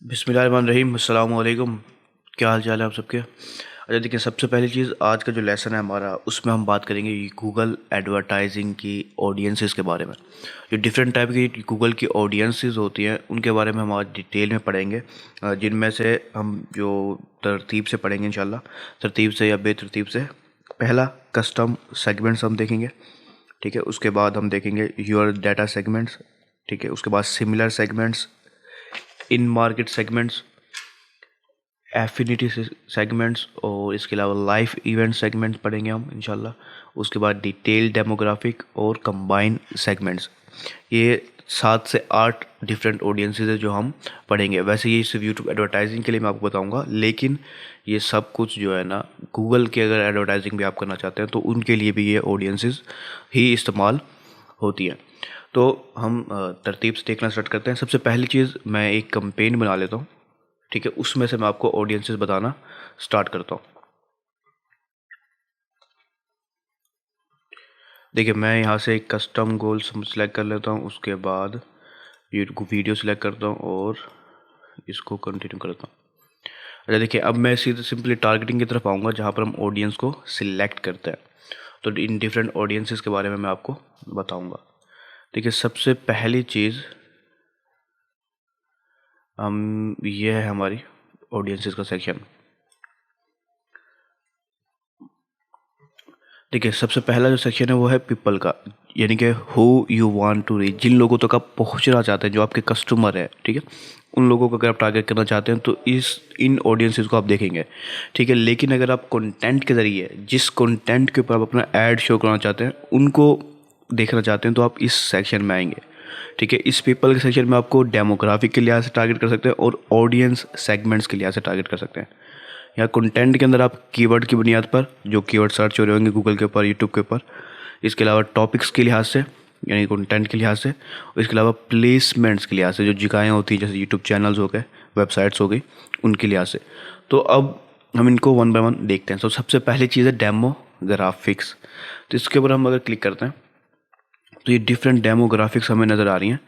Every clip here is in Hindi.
बिस्मिल्लाहिर्रहमानिर्रहीम। अस्सलाम वालेकुम। क्या हाल चाल है आप सबके? अच्छा देखिए, सबसे पहली चीज़ आज का जो लेसन है हमारा, उसमें हम बात करेंगे गूगल एडवर्टाइजिंग की ऑडियंसेस के बारे में। जो डिफरेंट टाइप की गूगल की ऑडियंसेस होती हैं उनके बारे में हम आज डिटेल में पढ़ेंगे, जिनमें से हम जो तरतीब से पढ़ेंगे इंशाल्लाह, तरतीब से या बेतरतीब से। पहला कस्टम सेगमेंट्स हम देखेंगे, ठीक है। उसके बाद हम देखेंगे योर डाटा सेगमेंट्स, ठीक है। उसके बाद सिमिलर सेगमेंट्स, इन मार्केट सेगमेंट्स, एफिनिटी सेगमेंट्स, और इसके अलावा लाइफ इवेंट सेगमेंट्स पढ़ेंगे हम इंशाल्लाह। उसके बाद डिटेल डेमोग्राफिक और कंबाइन सेगमेंट्स। ये 7 से 8 डिफरेंट ऑडियंसेस है जो हम पढ़ेंगे। वैसे ये सिर्फ यूट्यूब एडवर्टाइजिंग के लिए मैं आपको बताऊंगा, लेकिन ये सब कुछ जो है ना, गूगल के अगर एडवर्टाइजिंग भी आप करना चाहते हैं तो उनके लिए भी ये ऑडियंसेस ही इस्तेमाल होती हैं। तो हम तरतीब से देखना स्टार्ट करते हैं। सबसे पहली चीज़, मैं एक कंपेन बना लेता हूँ, ठीक है। उसमें से मैं आपको ऑडियंसेस बताना स्टार्ट करता हूँ। देखिए, मैं यहाँ से एक कस्टम गोल सेलेक्ट कर लेता हूँ। उसके बाद ये वीडियो सेलेक्ट करता हूँ और इसको कंटिन्यू करता हूँ। अच्छा देखिए, अब मैं सीधे सिंपली टारगेटिंग की तरफ आऊँगा, जहाँ पर हम ऑडियंस को सिलेक्ट करते हैं। तो इन डिफरेंट ऑडियंसेस के बारे में मैं आपको बताऊँगा। देखिए, सबसे पहली चीज़ ये है हमारी ऑडियंसेस का सेक्शन। देखिए, सबसे पहला जो सेक्शन है वो है पीपल का, यानी कि who you want to reach, जिन लोगों तक आप पहुंचना चाहते हैं, जो आपके कस्टमर है, ठीक है। उन लोगों को अगर आप टारगेट करना चाहते हैं तो इन ऑडियंसेस को आप देखेंगे, ठीक है। लेकिन अगर आप कंटेंट के ज़रिए जिस कंटेंट के ऊपर आप अपना ऐड शो करना चाहते हैं उनको देखना चाहते हैं तो आप इस सेक्शन में आएंगे, ठीक है। इस पीपल के सेक्शन में आपको डेमोग्राफिक के लिहाज से टारगेट कर सकते हैं और ऑडियंस सेगमेंट्स के लिहाज से टारगेट कर सकते हैं। या कंटेंट के अंदर आप कीवर्ड की बुनियाद पर जो कीवर्ड सर्च हो रहे होंगे गूगल के ऊपर, यूट्यूब के ऊपर, इसके अलावा टॉपिक्स के लिहाज से यानी कंटेंट के लिहाज से, और इसके अलावा प्लेसमेंट्स के लिहाज से, जो जगहें होती हैं जैसे यूट्यूब चैनल्स हो गए, वेबसाइट्स हो गई, उनके लिहाज से। तो अब हम इनको वन बाय वन देखते हैं। तो सबसे पहली चीज़ है डेमोग्राफिक्स। तो इसके ऊपर हम अगर क्लिक करते हैं तो ये डिफरेंट डेमोग्राफिक्स हमें नज़र आ रही हैं,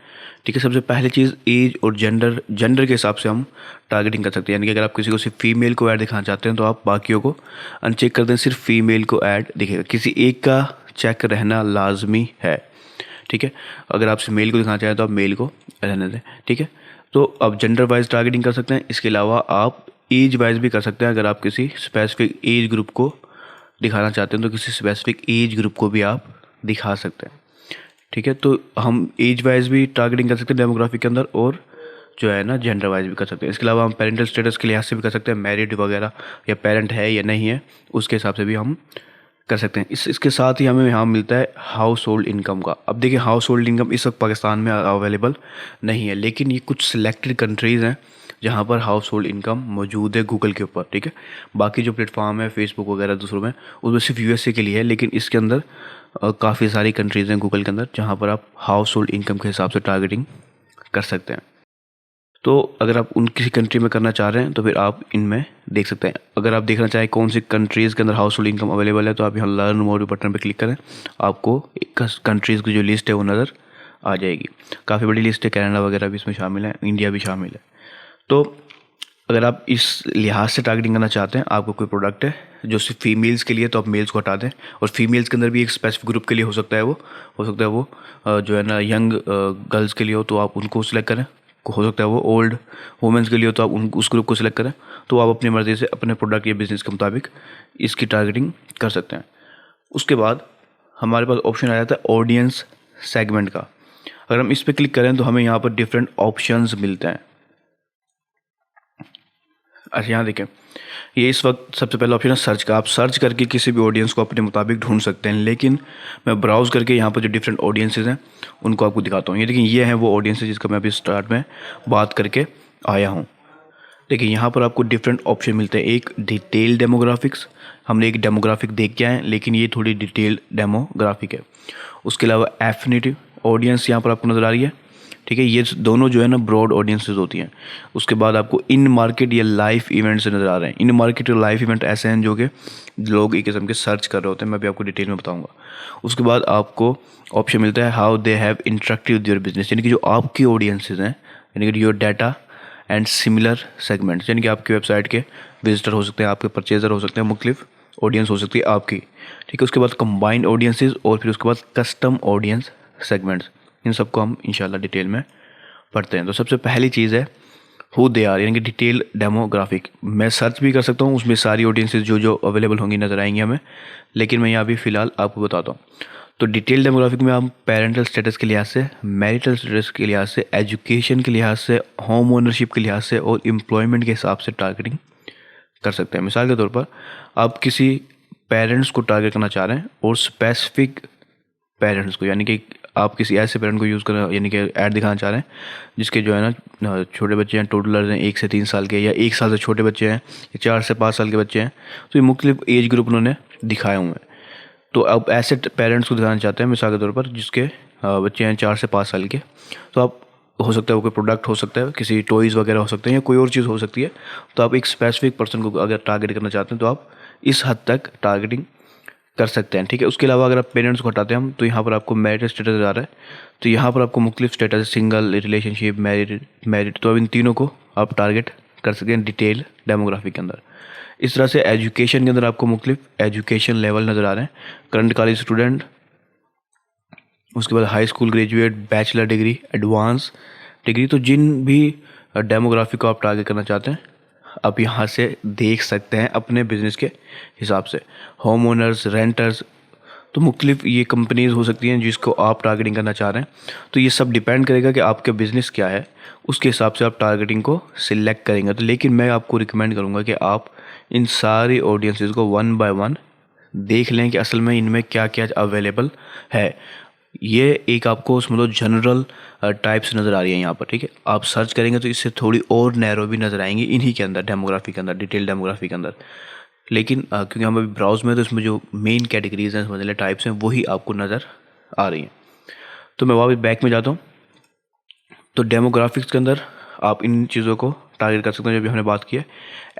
ठीक है। सबसे पहली चीज़ एज और जेंडर के हिसाब से हम टारगेटिंग कर सकते हैं। यानी कि अगर आप किसी को सिर्फ फीमेल को ऐड दिखाना चाहते हैं तो आप बाकियों को अनचेक कर दें, सिर्फ फीमेल को ऐड दिखेगा। किसी एक का चेक रहना लाजमी है, ठीक है। अगर आप मेल को दिखाना चाहें तो आप मेल को रहने दें, ठीक है। तो आप जेंडर वाइज टारगेटिंग कर सकते हैं। इसके अलावा आप एज वाइज भी कर सकते हैं। अगर आप किसी स्पेसिफिक एज ग्रुप को दिखाना चाहते हैं तो किसी स्पेसिफिक एज ग्रुप को भी आप दिखा सकते हैं, ठीक है। तो हम एज वाइज भी टारगेटिंग कर सकते हैं डेमोग्राफिक के अंदर, और जो है ना जेंडर वाइज भी कर सकते हैं। इसके अलावा हम पेरेंटल स्टेटस के लिहाज से भी कर सकते हैं, मैरिड वगैरह या पेरेंट है या नहीं है, उसके हिसाब से भी हम कर सकते हैं। इसके साथ ही हमें यहाँ मिलता है हाउस होल्ड इनकम का। अब देखिए, हाउस होल्ड इनकम इस वक्त पाकिस्तान में अवेलेबल नहीं है, लेकिन ये कुछ सिलेक्टेड कंट्रीज़ हैं जहाँ पर हाउस होल्ड इनकम मौजूद है गूगल के ऊपर, ठीक है। बाकी जो प्लेटफॉर्म है फेसबुक वगैरह दूसरों में, उसमें सिर्फ यूएसए के लिए है, लेकिन इसके अंदर काफ़ी सारी कंट्रीज़ हैं गूगल के अंदर जहाँ पर आप हाउस होल्ड इनकम के हिसाब से टारगेटिंग कर सकते हैं। तो अगर आप उन किसी कंट्री में करना चाह रहे हैं तो फिर आप इनमें देख सकते हैं। अगर आप देखना चाहें कौन सी कंट्रीज़ के अंदर हाउस होल्ड इनकम अवेलेबल है तो आप यहाँ लर्न मोर बटन पर क्लिक करें, आपको कंट्रीज़ की जो लिस्ट है वो नज़र आ जाएगी। काफ़ी बड़ी लिस्ट है, कनाडा वगैरह भी इसमें शामिल है, इंडिया भी शामिल है। तो अगर आप इस लिहाज से टारगेटिंग करना चाहते हैं, आपको कोई प्रोडक्ट है जो सिर्फ फीमेल्स के लिए, तो आप मेल्स को हटा दें, और फीमेल्स के अंदर भी एक स्पेसिफिक ग्रुप के लिए हो सकता है वो जो है ना यंग गर्ल्स के लिए हो, तो आप उनको सिलेक्ट करें। हो सकता है वो ओल्ड वुमेंस के लिए हो तो आप उस ग्रुप को सिलेक्ट करें। तो आप अपनी मर्ज़ी से अपने प्रोडक्ट या बिज़नेस के मुताबिक इसकी टारगेटिंग कर सकते हैं। उसके बाद हमारे पास ऑप्शन आ जाता है ऑडियंस सेगमेंट का। अगर हम इस पर क्लिक करें तो हमें यहाँ पर डिफरेंट ऑप्शंस मिलते हैं। अच्छा, यहाँ देखें, ये इस वक्त सबसे पहला ऑप्शन है सर्च का। आप सर्च करके किसी भी ऑडियंस को अपने मुताबिक ढूंढ सकते हैं, लेकिन मैं ब्राउज़ करके यहाँ पर जो डिफरेंट ऑडियंसेस हैं उनको आपको दिखाता हूँ। ये देखिए, ये हैं वो ऑडियंसेस जिसका मैं अभी स्टार्ट में बात करके आया हूँ। देखिए, यहाँ पर आपको डिफरेंट ऑप्शन मिलते हैं। एक डिटेल डेमोग्राफिक्स, हमने एक डेमोग्राफिक देख के आए, लेकिन ये थोड़ी डिटेल डेमोग्राफिक है। उसके अलावा एफिनिटी ऑडियंस यहाँ पर आपको नज़र आ रही है, ठीक है। ये दोनों जो है ना ब्रॉड ऑडियंसेस होती हैं। उसके बाद आपको इन मार्केट या लाइव इवेंट से नज़र आ रहे हैं। इन मार्केट और लाइव इवेंट ऐसे हैं जो कि लोग एक किस्म के सर्च कर रहे होते हैं, मैं भी आपको डिटेल में बताऊंगा। उसके बाद आपको ऑप्शन मिलता है how they have interactive with your business, यानी कि जो आपकी ऑडियंसेस हैं, यानी कि your data and similar segments, यानी कि आपकी वेबसाइट के विजिटर हो सकते हैं, आपके परचेजर हो सकते हैं, मुख्तलिफ ऑडियंस हो सकती है आपकी, ठीक है। उसके बाद कंबाइंड ऑडियंसेस और फिर उसके बाद कस्टम ऑडियंस सेगमेंट्स, इन सबको हम इंशाल्लाह डिटेल में पढ़ते हैं। तो सबसे पहली चीज़ है हु दे आर, यानी कि डिटेल डेमोग्राफिक। मैं सर्च भी कर सकता हूँ, उसमें सारी ऑडियंसेस जो जो अवेलेबल होंगी नज़र आएंगी हमें, लेकिन मैं यहाँ भी फ़िलहाल आपको बताता हूँ। तो डिटेल डेमोग्राफिक में हम पेरेंटल स्टेटस के लिहाज से, मैरिटल स्टेटस के लिहाज से, एजुकेशन के लिहाज से, होम ओनरशिप के लिहाज से और एम्प्लॉयमेंट के हिसाब से टारगेटिंग कर सकते हैं। मिसाल के तौर पर आप किसी पेरेंट्स को टारगेट करना चाह रहे हैं और स्पेसिफिक पेरेंट्स को, यानी कि आप किसी ऐसे पेरेंट को यूज़ कर, यानी कि ऐड दिखाना चाह रहे हैं जिसके जो है ना छोटे बच्चे हैं, टोडलर्स हैं 1 से 3 साल के, या 1 साल से छोटे बच्चे हैं, या 4 से 5 साल के बच्चे हैं, तो ये मुख्तलिफ एज ग्रुप उन्होंने दिखाए हुए हैं। तो अब ऐसे पेरेंट्स को दिखाना चाहते हैं मिसाल के तौर पर जिसके बच्चे हैं 4 से 5 साल के, तो आप हो सकता है वो कोई प्रोडक्ट हो सकता है, किसी टॉयज़ वगैरह हो सकते हैं, या कोई और चीज़ हो सकती है। तो आप एक स्पेसिफिक पर्सन को अगर टारगेट करना चाहते हैं तो आप इस हद तक टारगेटिंग कर सकते हैं, ठीक है। उसके अलावा अगर आप पेरेंट्स को हटाते हैं हम, तो यहाँ पर आपको मैरिड स्टेटस आ रहा है, तो यहाँ पर आपको मुख्तलिफ स्टेटस, सिंगल, रिलेशनशिप, मैरिड, तो अब इन तीनों को आप टारगेट कर सकते हैं डिटेल डेमोग्राफी के अंदर। इस तरह से एजुकेशन के अंदर आपको मुख्तलिफ एजुकेशन लेवल नज़र आ रहे हैं, करंट कॉलेज स्टूडेंट, उसके बाद high school graduate, bachelor degree, advance degree. तो जिन भी डेमोग्राफी को आप टारगेट करना चाहते हैं आप यहाँ से देख सकते हैं अपने बिजनेस के हिसाब से। होम ओनर्स, रेंटर्स, तो मुख्तलिफ ये कंपनीज हो सकती हैं जिसको आप टारगेटिंग करना चाह रहे हैं। तो ये सब डिपेंड करेगा कि आपका बिज़नेस क्या है, उसके हिसाब से आप टारगेटिंग को सिलेक्ट करेंगे। तो लेकिन मैं आपको रिकमेंड करूँगा कि आप इन सारी ऑडियंसेस को 1 बाय 1 देख लें कि असल में इनमें क्या क्या अवेलेबल है। ये एक आपको मतलब जनरल टाइप्स नज़र आ रही है यहाँ पर, ठीक है। आप सर्च करेंगे तो इससे थोड़ी और नैरो भी नज़र आएंगी इन्हीं के अंदर, डेमोग्राफी के अंदर, डिटेल डेमोग्राफी के अंदर। लेकिन क्योंकि हम अभी ब्राउज में, तो इसमें जो मेन कैटेगरीज हैं, मतलब टाइप्स हैं, वही आपको नज़र आ रही हैं। तो मैं वापस बैक में जाता हूँ। तो डेमोग्राफिक्स के अंदर आप इन चीज़ों को टारगेट कर सकते हैं। जब भी हमने बात की है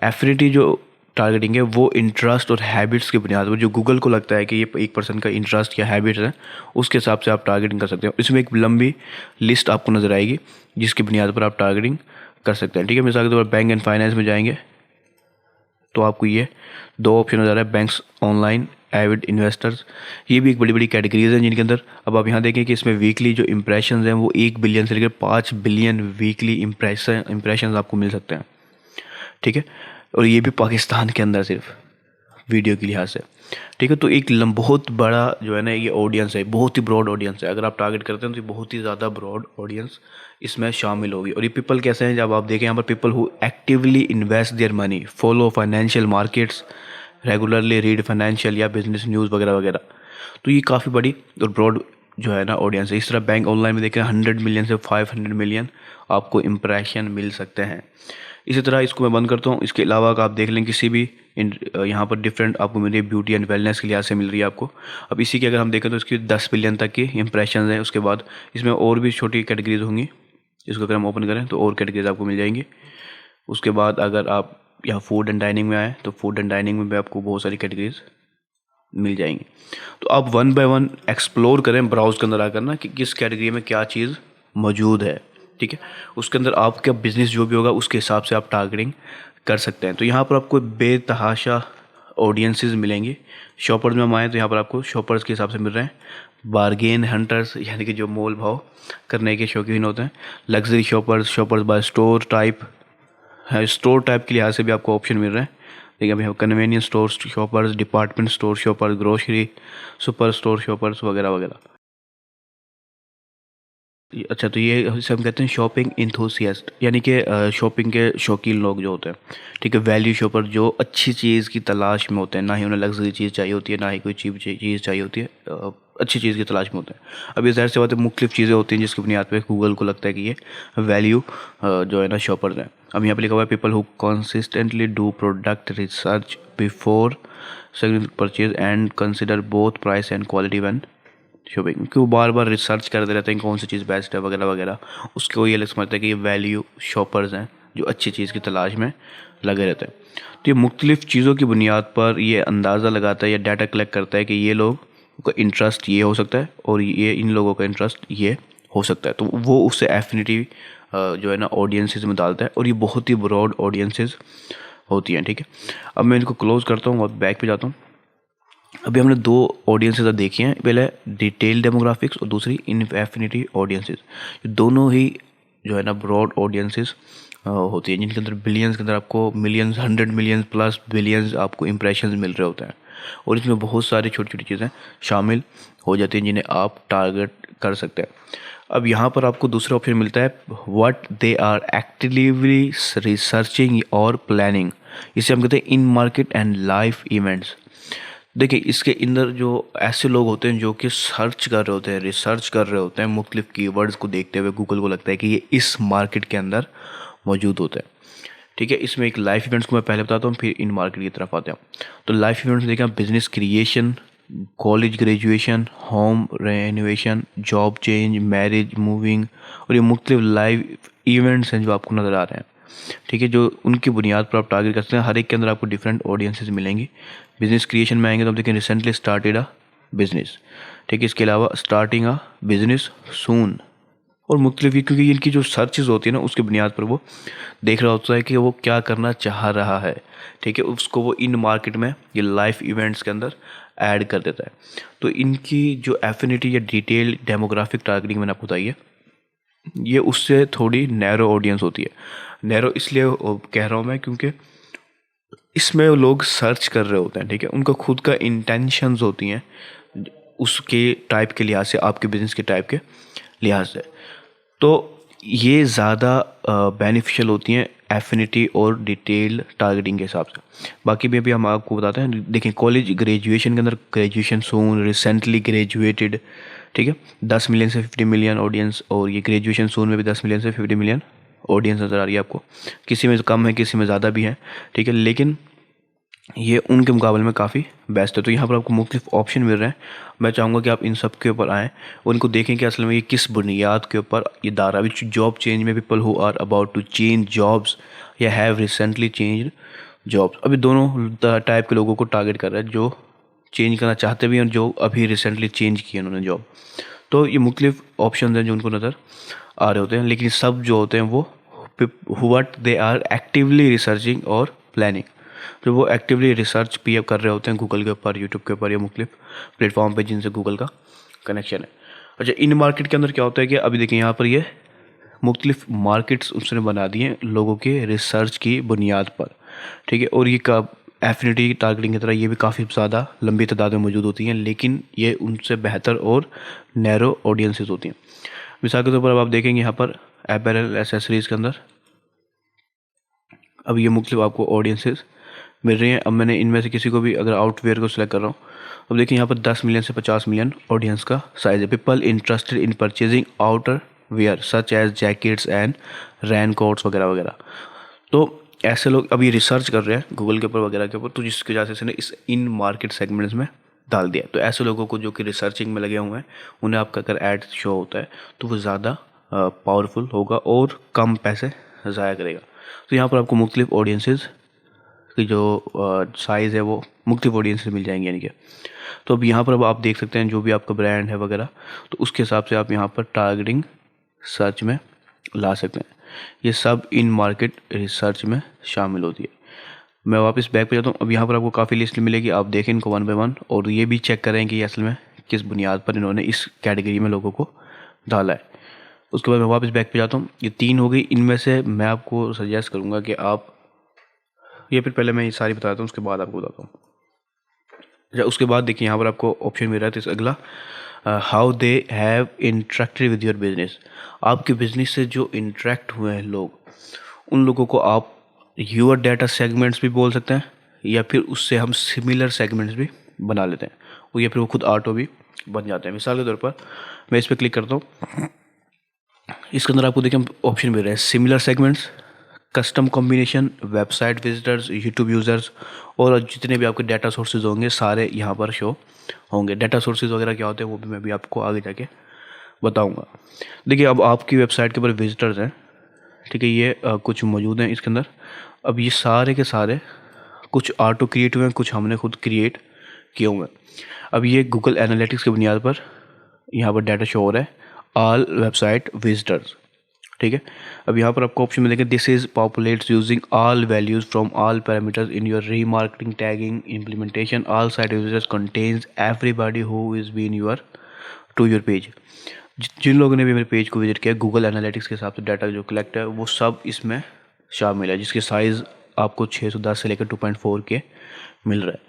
एफिनिटी जो टारगेटिंग है, वो इंटरेस्ट और हैबिट्स की बुनियाद पर, जो गूगल को लगता है कि ये एक पर्सन का इंटरेस्ट या हैबिट्स है, उसके हिसाब से आप टारगेटिंग कर सकते हो। इसमें एक लंबी लिस्ट आपको नज़र आएगी जिसकी बुनियाद पर आप टारगेटिंग कर सकते हैं, ठीक है। मिसाल के तौर पर बैंक एंड फाइनेंस में जाएंगे तो आपको ये 2 ऑप्शन नज़र आ रहा है, बैंक्स, ऑनलाइन, एविड इन्वेस्टर्स। ये भी एक बड़ी बड़ी कैटेगरीज हैं जिनके अंदर अब आप यहाँ देखें कि इसमें वीकली जो इंप्रेशंस हैं वो 1 बिलियन से लेकर 5 बिलियन वीकली इंप्रेशंस आपको मिल सकते हैं, ठीक है। और ये भी पाकिस्तान के अंदर सिर्फ वीडियो के लिहाज से, ठीक है। तो एक बहुत बड़ा जो है ना ये ऑडियंस है, बहुत ही ब्रॉड ऑडियंस है। अगर आप टारगेट करते हैं तो बहुत ही ज़्यादा ब्रॉड ऑडियंस इसमें शामिल होगी। और ये पीपल कैसे हैं, जब आप देखें यहाँ पर people who actively invest their money, follow financial markets, regularly read financial या बिजनेस न्यूज़ वगैरह वगैरह। तो ये काफ़ी बड़ी और ब्रॉड जो है ना ऑडियंस है। इस तरह बैंक ऑनलाइन में देखें 100 मिलियन से 500 मिलियन आपको इम्प्रेशन मिल सकते हैं। इसी तरह इसको मैं बंद करता हूँ। इसके अलावा आप देख लें किसी भी यहाँ पर डिफरेंट आपको मिल रही है, ब्यूटी एंड वेलनेस के लिहाज से मिल रही है आपको। अब इसी की अगर हम देखें तो इसकी 10 बिलियन तक की इंप्रेशन है। उसके बाद इसमें और भी छोटी कैटेगरीज होंगी, इसको अगर हम ओपन करें तो और कैटेगरीज आपको मिल जाएंगी। उसके बाद अगर आप यहाँ फूड एंड डाइनिंग में आए तो फूड एंड डाइनिंग में भी आपको बहुत सारी कैटेगरीज मिल जाएंगी। तो आप 1 बाय 1 एक्सप्लोर करें ब्राउज के अंदर आकर ना कि किस कैटेगरी में क्या चीज़ मौजूद है, ठीक है। उसके अंदर आपका बिजनेस जो भी होगा उसके हिसाब से आप टारगेटिंग कर सकते हैं। तो यहाँ पर आपको बेतहाशा ऑडियंसेस मिलेंगी। शॉपर्स में हम आए तो यहाँ पर आपको शॉपर्स के हिसाब से मिल रहे हैं। बारगेन हंटर्स, यानी कि जो मोल भाव करने के शौकीन होते हैं। Luxury shoppers, shoppers by store type है, स्टोर टाइप के लिहाज से भी आपको ऑप्शन मिल रहे हैं। देखिए अभी हम convenience store shoppers, department store shoppers, grocery super store shoppers वगैरह वगैरह। अच्छा, तो ये इसे हम कहते हैं शॉपिंग इंथुसियास्ट, यानी कि शॉपिंग के शौकीन लोग जो होते हैं, ठीक है। वैल्यू शॉपर जो अच्छी चीज़ की तलाश में होते हैं, ना ही उन्हें लग्जरी चीज़ चाहिए होती है, ना ही कोई चीप चीज़ चाहिए होती है, अच्छी चीज़ की तलाश में होते हैं। अब ये ज़ाहिर सी बात है मुख्तलिफ चीज़ें होती हैं जिसकी बुनियाद पे गूगल को लगता है कि ये वैल्यू जो है ना शॉपर्स हैं। अब यहाँ पे लिखा हुआ है people who consistently do product research before purchase and consider both price and quality when shopping, क्योंकि वो बार बार रिसर्च करते रहते हैं कौन सी चीज़ बेस्ट है वगैरह वगैरह। उसको ये समझते हैं कि ये वैल्यू शॉपर्स हैं जो अच्छी चीज़ की तलाश में लगे रहते हैं। तो ये मुख्तलिफ चीज़ों की बुनियाद पर ये अंदाज़ा लगाता है या डाटा कलेक्ट करता है कि ये लोग का इंटरेस्ट ये हो सकता है और ये इन लोगों का इंटरेस्ट ये हो सकता है। तो वो उससे एफिनिटी जो है ना ऑडियंसेस में डालता है, और ये बहुत ही ब्रॉड ऑडियंसेस होती हैं, ठीक है। अब मैं इनको क्लोज करता हूँ और बैक पे जाता हूँ। अभी हमने दो ऑडियंसेस देखी हैं, पहले डिटेल डेमोग्राफिक्स और दूसरी इनफिनिटी ऑडियंसेस। दोनों ही जो है ना ब्रॉड ऑडियंसेस होती है, जिनके अंदर बिलियंस के अंदर आपको मिलियंस, 100 मिलियंस प्लस बिलियंस आपको इंप्रेशंस मिल रहे होते हैं, और इसमें बहुत सारी छोटी छोटी चीज़ें शामिल हो जाती हैं जिन्हें आप टारगेट कर सकते हैं। अब यहाँ पर आपको दूसरा ऑप्शन मिलता है what they are actively researching और प्लानिंग। इसे हम कहते हैं in market and live events. देखिए, इसके अंदर जो ऐसे लोग होते हैं जो कि सर्च कर रहे होते हैं, रिसर्च कर रहे होते हैं, मुख्तलिफ कीवर्ड्स को देखते हुए गूगल को लगता है कि ये इस मार्केट के अंदर मौजूद होता है, ठीक है। इसमें एक लाइफ इवेंट्स को मैं पहले बताता हूँ, फिर इन मार्केट की तरफ आते हैं। तो लाइफ इवेंट्स में देखिए, business creation, college graduation, home renovation, job change, marriage, moving, और ये मुख्तलिफ लाइव इवेंट्स हैं जो आपको नज़र आ रहे हैं, ठीक है, जो उनकी बुनियाद पर आप टारगेट करते हैं। हर एक के अंदर आपको डिफरेंट ऑडियंसेस मिलेंगी। बिजनेस क्रिएशन में आएंगे तो आप देखें रिसेंटली स्टार्टेड अ बिजनेस, ठीक है। इसके अलावा स्टार्टिंग अ बिजनेस सून, और मुख्तलिफ, क्योंकि इनकी जो सर्चेज होती है ना उसकी बुनियाद पर वो देख रहा होता है कि वो क्या करना चाह रहा है, ठीक है, उसको वो इन मार्केट में ये लाइफ इवेंट्स के अंदर ऐड कर देता है। तो इनकी जो एफिनिटी या डिटेल डेमोग्राफिक टारगेटिंग मैंने आपको बताई है, ये उससे थोड़ी नैरो ऑडियंस होती है। नैरो इसलिए कह रहा हूँ मैं क्योंकि इसमें वो लोग सर्च कर रहे होते हैं, ठीक है, उनका खुद का इंटेंशंस होती हैं उसके टाइप के लिहाज से, आपके बिजनेस के टाइप के लिहाज से। तो ये ज़्यादा बेनिफिशियल होती हैं एफिनिटी और डिटेल टारगेटिंग के हिसाब से। बाकी भी अभी हम आपको बताते हैं। देखें, कॉलेज ग्रेजुएशन के अंदर ग्रेजुएशन सून, रिसेंटली ग्रेजुएटेड, ठीक है, 10 मिलियन से 50 मिलियन ऑडियंस, और ये ग्रेजुएशन सून में भी 10 मिलियन से 50 मिलियन ऑडियंस नज़र आ रही है आपको। किसी में कम है, किसी में ज़्यादा भी है, ठीक है, लेकिन ये उनके मुकाबले में काफ़ी बेस्ट है। तो यहाँ पर आपको मुख्तलिफ ऑप्शन मिल रहे हैं। मैं चाहूँगा कि आप इन सब के ऊपर आएँ और इनको देखें कि असल में ये किस बुनियाद के ऊपर ये दायरा भी। जॉब चेंज में people who are about to change jobs या हैव रिसेंटली चेंज जॉब्स, अभी दोनों टाइप के लोगों को टारगेट कर रहा है, जो चेंज करना चाहते भी हैं और जो अभी रिसेंटली चेंज किए उन्होंने जॉब। तो ये मुख्तलिफ ऑप्शन हैं जो उनको नज़र आ रहे होते हैं, लेकिन सब जो होते हैं वो what they are actively researching और प्लानिंग, जो वो एक्टिवली रिसर्च भी कर रहे होते हैं गूगल के ऊपर, यूट्यूब के ऊपर या मुख्तलिफ प्लेटफॉर्म पे जिनसे गूगल का कनेक्शन है। अच्छा, इन मार्केट के अंदर क्या होता है कि अभी देखिए यहाँ पर ये मुख्तलिफ मार्केट्स उसने बना दिए हैं लोगों के रिसर्च की बुनियाद पर, ठीक है, और ये का एफिनिटी टारगेटिंग की तरह ये भी काफ़ी ज़्यादा लंबी तादाद में मौजूद होती हैं, लेकिन ये उनसे बेहतर और नैरो ऑडियंसेस होती हैं। मिसाल के तौर पर अब आप देखेंगे यहाँ पर अपैरल एसेसरीज के अंदर अब ये मुख्तलिफ आपको ऑडियंसेस मिल रही हैं। अब मैंने इनमें से किसी को भी अगर आउटवेयर को सिलेक्ट कर रहा हूँ, अब देखिए यहाँ पर 10 मिलियन से 50 मिलियन ऑडियंस का साइज है। People interested in purchasing outerwear such as jackets and raincoats वगैरह वगैरह। तो ऐसे लोग अभी रिसर्च कर रहे हैं गूगल के ऊपर वगैरह के ऊपर, तो जिसकी वजह से इसने इस इन मार्केट सेगमेंट्स में डाल दिया। तो ऐसे लोगों को जो कि रिसर्चिंग में लगे हुए हैं, उन्हें आपका अगर ऐड शो होता है तो वो ज़्यादा पावरफुल होगा और कम पैसे ज़ाया करेगा। तो यहाँ पर आपको मुख्तलिफ ऑडियंसेस की जो साइज़ है वो मुख्तलिफ ऑडियंसेस मिल जाएंगे यानी कि। तो अब यहाँ पर अब आप देख सकते हैं जो भी आपका ब्रांड है वगैरह, तो उसके हिसाब से आप यहाँ पर टारगेटिंग सर्च में ला सकते हैं। ये सब इन मार्केट रिसर्च में शामिल होती है। मैं वापस बैक पे जाता हूँ। अब यहाँ पर आपको काफ़ी लिस्ट मिलेगी, आप देखें इनको वन बाय वन, और ये भी चेक करें कि असल में किस बुनियाद पर इन्होंने इस कैटेगरी में लोगों को डाला है। उसके बाद मैं वापस बैक पे जाता हूँ। ये 3 हो गई। इनमें से मैं आपको सजेस्ट करूँगा कि आप ये फिर पहले मैं ये सारी बताता हूँ, उसके बाद आपको बताता हूँ। अच्छा, उसके बाद देखिए यहाँ पर आपको ऑप्शन मिल रहा है। तो अगला how they have interacted with your business. आपके बिजनेस से जो इंटरेक्ट हुए हैं लोग, उन लोगों को आप यूर डाटा सेगमेंट्स भी बोल सकते हैं, या फिर उससे हम सिमिलर सेगमेंट्स भी बना लेते हैं, और या फिर वो खुद ऑटो भी बन जाते हैं। मिसाल के तौर पर मैं इस पर क्लिक करता हूँ। इसके अंदर आपको देखिए ऑप्शन मिल रहे हैं similar segments, custom combination, website visitors, YouTube users, और जितने भी आपके डाटा सोर्सेज होंगे सारे यहाँ पर शो होंगे। डाटा सोर्सेज वगैरह क्या होते हैं वो भी मैं भी आपको आगे जाके बताऊँगा। देखिए, अब आपकी वेबसाइट के ऊपर विजिटर्स हैं, ठीक है, ये कुछ मौजूद हैं इसके अंदर। अब ये सारे के सारे कुछ ऑटो क्रिएट हुए हैं, कुछ हमने खुद क्रिएट किए हुए हैं। अब ये गूगल एनालिटिक्स की बुनियाद पर यहाँ पर डाटा शो हो रहा है, ऑल वेबसाइट विजिटर्स, ठीक है। अब यहाँ पर आपको ऑप्शन में देखें, this is populates using all values from all parameters in your remarketing tagging implementation, all site visitors contains everybody who is been your to your page. जिन लोगों ने भी मेरे पेज को विजिट किया, गूगल एनालिटिक्स के हिसाब से डाटा जो कलेक्ट है वो सब इसमें शामिल है, जिसकी साइज़ आपको 610 से लेकर 2.4 के मिल रहा है।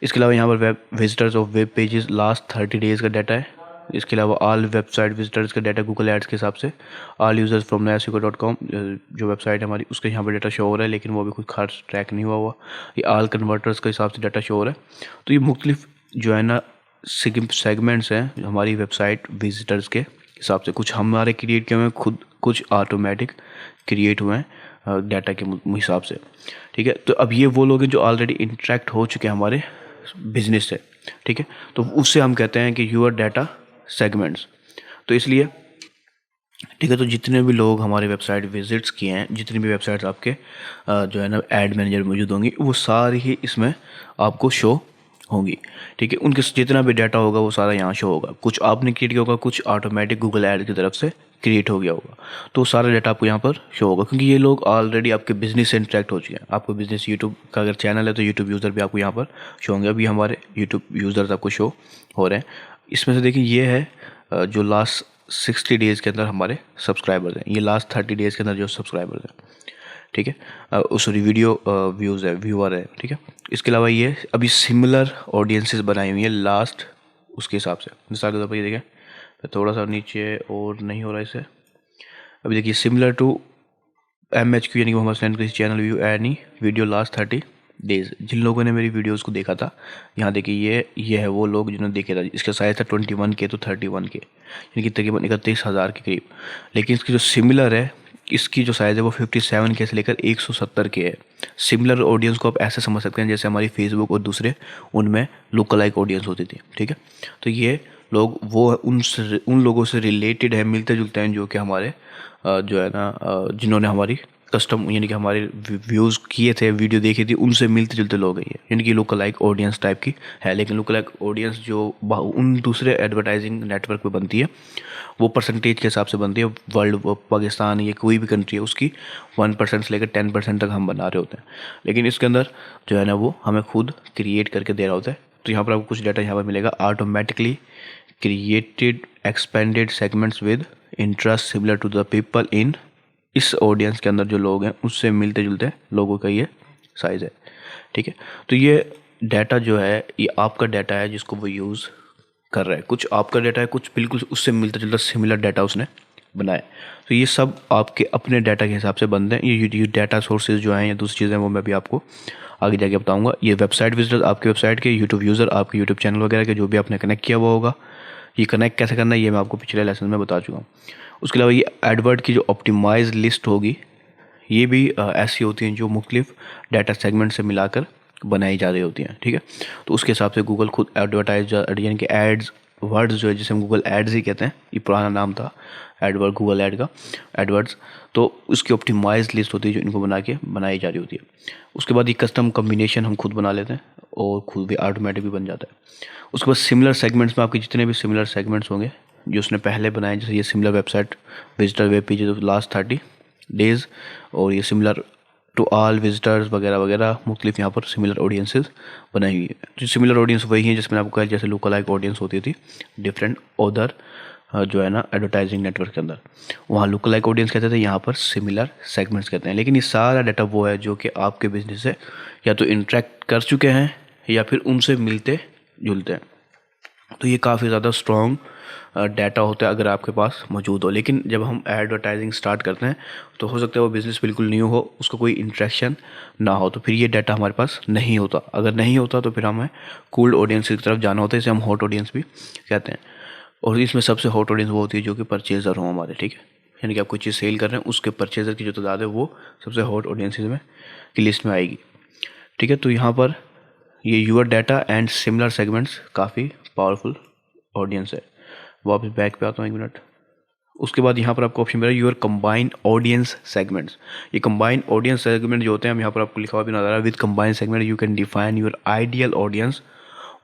इसके अलावा यहाँ पर web visitors of web pages last 30 days का डाटा है। इसके अलावा ऑल वेबसाइट विजिटर्स का डाटा गूगल एड्स के हिसाब से, ऑल यूज़र्स फ्रॉम nayasiko.com जो वेबसाइट है हमारी उसके यहाँ पर डाटा शो हो रहा है, लेकिन वो अभी कोई खास ट्रैक नहीं हुआ। ये ऑल कन्वर्टर्स के हिसाब से डाटा शो हो रहा है। तो ये मुख्तलिफ जो है ना सेगमेंट्स हैं हमारी वेबसाइट विजिटर्स के हिसाब से। कुछ हमारे क्रिएट किए हुए हैं खुद, कुछ ऑटोमेटिक क्रिएट हुए हैं डाटा के हिसाब से, ठीक है। तो अब ये वो लोग हैं जो ऑलरेडी इंटरेक्ट हो चुके हैं हमारे बिजनेस से, ठीक है। तो उससे हम कहते हैं कि यूर डाटा सेगमेंट्स। तो इसलिए ठीक है, तो जितने भी लोग हमारे वेबसाइट विजिट्स किए हैं, जितनी भी वेबसाइट्स आपके जो है ना ऐड मैनेजर मौजूद होंगी, वो सारी ही इसमें आपको शो होंगी, ठीक है। उनके जितना भी डाटा होगा वो सारा यहाँ शो होगा। कुछ आपने क्रिएट किया होगा, कुछ ऑटोमेटिक गूगल ऐड की तरफ से क्रिएट हो गया होगा, तो सारा डाटा आपको यहाँ पर शो होगा, क्योंकि ये लोग ऑलरेडी आपके बिजनेस से इंटरेक्ट हो चुके हैं। आपको बिजनेस यूट्यूब का अगर चैनल है तो यूट्यूब यूज़र भी आपको यहाँ पर शो होंगे। अभी हमारे यूट्यूब यूज़र्स आपको शो हो रहे हैं। इसमें से देखिए ये है जो लास्ट 60 डेज़ के अंदर हमारे सब्सक्राइबर्स हैं, ये लास्ट 30 डेज़ के अंदर जो सब्सक्राइबर्स हैं, ठीक है। सॉरी वीडियो व्यूज़ है, व्यूअर है, ठीक है। इसके अलावा ये अभी सिमिलर ऑडियंसेस बनाई हुई है लास्ट उसके हिसाब से। मिसाल के तौर पर ये देखें, थोड़ा सा नीचे और नहीं हो रहा इसे। अभी देखिए सिमिलर टू MHQ यानी कि मोहम्मद हसनैन किसी channel view any video last 30 days. जिन लोगों ने मेरी वीडियोस को देखा था, यहाँ देखिए ये है वो लोग जिन्होंने देखे था। इसका साइज़ था 21K तो 31K, यानी कि तकरीबन 31,000 के करीब। लेकिन इसकी जो सिमिलर है, इसकी जो साइज़ है वो 57K से लेकर 170K है। सिमिलर ऑडियंस को आप ऐसे समझ सकते हैं जैसे हमारी फेसबुक और दूसरे उनमें लुक अलाइक ऑडियंस होती थी, ठीक है। तो ये लोग वो उन लोगों से रिलेटेड है, मिलते जुलते हैं, जो कि हमारे जो है ना जिन्होंने हमारी कस्टम यानी कि हमारे व्यूज़ किए थे, वीडियो देखी थी, उनसे मिलते जुलते लोग हैं ये, यानी कि लुक अलाइक ऑडियंस टाइप की है। लेकिन लुक अलाइक ऑडियंस जो उन दूसरे एडवर्टाइजिंग नेटवर्क पे बनती है वो परसेंटेज के हिसाब से बनती है। वर्ल्ड, पाकिस्तान या कोई भी कंट्री है, उसकी 1% से लेकर 10% तक हम बना रहे होते हैं। लेकिन इसके अंदर जो है ना वो हमें खुद क्रिएट करके दे रहा होता है। तो यहाँ पर आपको कुछ डाटा यहाँ पर मिलेगा, automatically created expanded segments with interest similar to the people in. इस ऑडियंस के अंदर जो लोग हैं उससे मिलते जुलते लोगों का ये साइज़ है, ठीक है। तो ये डाटा जो है ये आपका डाटा है जिसको वो यूज़ कर रहा है। कुछ आपका डाटा है, कुछ बिल्कुल उससे मिलता जुलता सिमिलर डाटा उसने बनाया। तो ये सब आपके अपने डाटा के हिसाब से बनते हैं। ये डाटा सोर्सेज जो हैं या दूसरी चीज़ें वो मैं भी आपको आगे जाके बताऊंगा। ये वेबसाइट विजिटर आपके वेबसाइट के, यूट्यूब यूज़र आपके यूट्यूब चैनल वगैरह के जो भी आपने कनेक्ट किया हुआ होगा, ये कनेक्ट कैसे करना है ये मैं आपको पिछले लेसन में बता चुका हूँ। उसके अलावा ये एडवर्ड की जो ऑप्टिमाइज लिस्ट होगी, ये भी ऐसी होती हैं जो मुख्तलिफ डाटा सेगमेंट से मिलाकर बनाई जा रही होती हैं, ठीक है। तो उसके हिसाब से गूगल खुद एडवर्टाइज यानी कि एड्स वर्ड्स जो है, जिसे हम गूगल एड्स ही कहते हैं, ये पुराना नाम था एडवर्ड, गूगल एड का एडवर्ड्स। तो उसकी ऑप्टिमाइज लिस्ट होती है जो इनको बना के बनाई जा रही होती है। उसके बाद ये कस्टम कम्बिनेशन हम खुद बना लेते हैं और खुद भी ऑटोमेटिक भी बन जाता है। उसके बाद सिमिलर सेगमेंट्स में आपके जितने भी सिमिलर सेगमेंट्स होंगे जो उसने पहले बनाए, जैसे ये similar website visitor web pages last 30 days, और ये सिमिलर टू ऑल विजिटर्स वगैरह वगैरह, मुख्तलिफ यहाँ पर सिमिलर ऑडियंसेस बनाई हुई है। जो सिमिलर ऑडियंस वही है जिसमें आपको कहा जैसे लुक अलाइक ऑडियंस होती थी डिफरेंट अदर जो है ना एडवर्टाइजिंग नेटवर्क के अंदर, वहाँ लुक अलाइक ऑडियंस कहते थे, यहाँ पर सिमिलर सेगमेंट्स कहते हैं। लेकिन ये सारा डाटा वो है जो कि आपके बिजनेस से या तो इंटरेक्ट कर चुके हैं या फिर उनसे मिलते जुलते हैं। तो ये काफ़ी ज़्यादा स्ट्रॉन्ग डाटा होता है अगर आपके पास मौजूद हो। लेकिन जब हम एडवर्टाइजिंग स्टार्ट करते हैं तो हो सकता है वो बिज़नेस बिल्कुल न्यू हो, उसका कोई इंटरेक्शन ना हो, तो फिर ये डाटा हमारे पास नहीं होता। अगर नहीं होता तो फिर हमें कोल्ड ऑडियंस की तरफ जाना होता है, इसे हम हॉट ऑडियंस भी कहते हैं। और इसमें सबसे हॉट ऑडियंस वो होती है जो कि परचेज़र हो हमारे, ठीक है। यानी कि आप कोई चीज़ सेल कर रहे हैं, उसके परचेज़र की जो तादाद है वो सबसे हॉट ऑडियंस में की लिस्ट में आएगी, ठीक है। तो यहाँ पर ये your data and similar segments काफ़ी पावरफुल ऑडियंस है। वापस बैक पे आता हूँ 1 मिनट। उसके बाद यहाँ पर आपको ऑप्शन मिला यूर कंबाइंड ऑडियंस सेगमेंट्स। ये कंबाइंड ऑडियंस सेगमेंट जो होते हैं, हम यहाँ पर आपको लिखा हुआ भी नजर आ रहा है, with combined segment you can define your ideal audience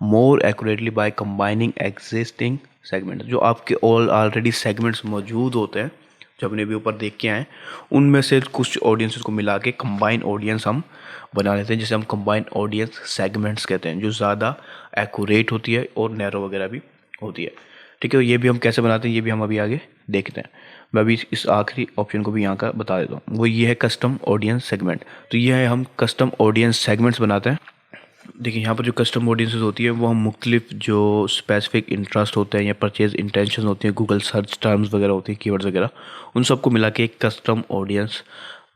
more accurately by combining existing segment. जो आपके ऑलरेडी सेगमेंट्स मौजूद होते हैं जो अपने भी ऊपर देख के आए, उनमें से कुछ ऑडियंसेस को मिला के कंबाइन ऑडियंस हम बना लेते हैं, जिसे हम कंबाइन ऑडियंस सेगमेंट्स कहते हैं, जो ज़्यादा एक्यूरेट होती है और नैरो वगैरह भी होती है। ठीक है, ये भी हम कैसे बनाते हैं ये भी हम अभी आगे देखते हैं। मैं अभी इस आखिरी ऑप्शन को भी यहाँ का बता देता हूँ, वो ये है कस्टम ऑडियंस सेगमेंट। तो ये है हम कस्टम ऑडियंस सेगमेंट्स बनाते हैं। देखिए यहाँ पर जो कस्टम ऑडियंसेस होती है वो हम मुख्तलिफ जो स्पेसिफिक इंटरेस्ट होते हैं या परचेज इंटेंशन होती हैं, गूगल सर्च टर्म्स वगैरह होती हैं, कीवर्ड्स वगैरह, उन सबको मिला के एक कस्टम ऑडियंस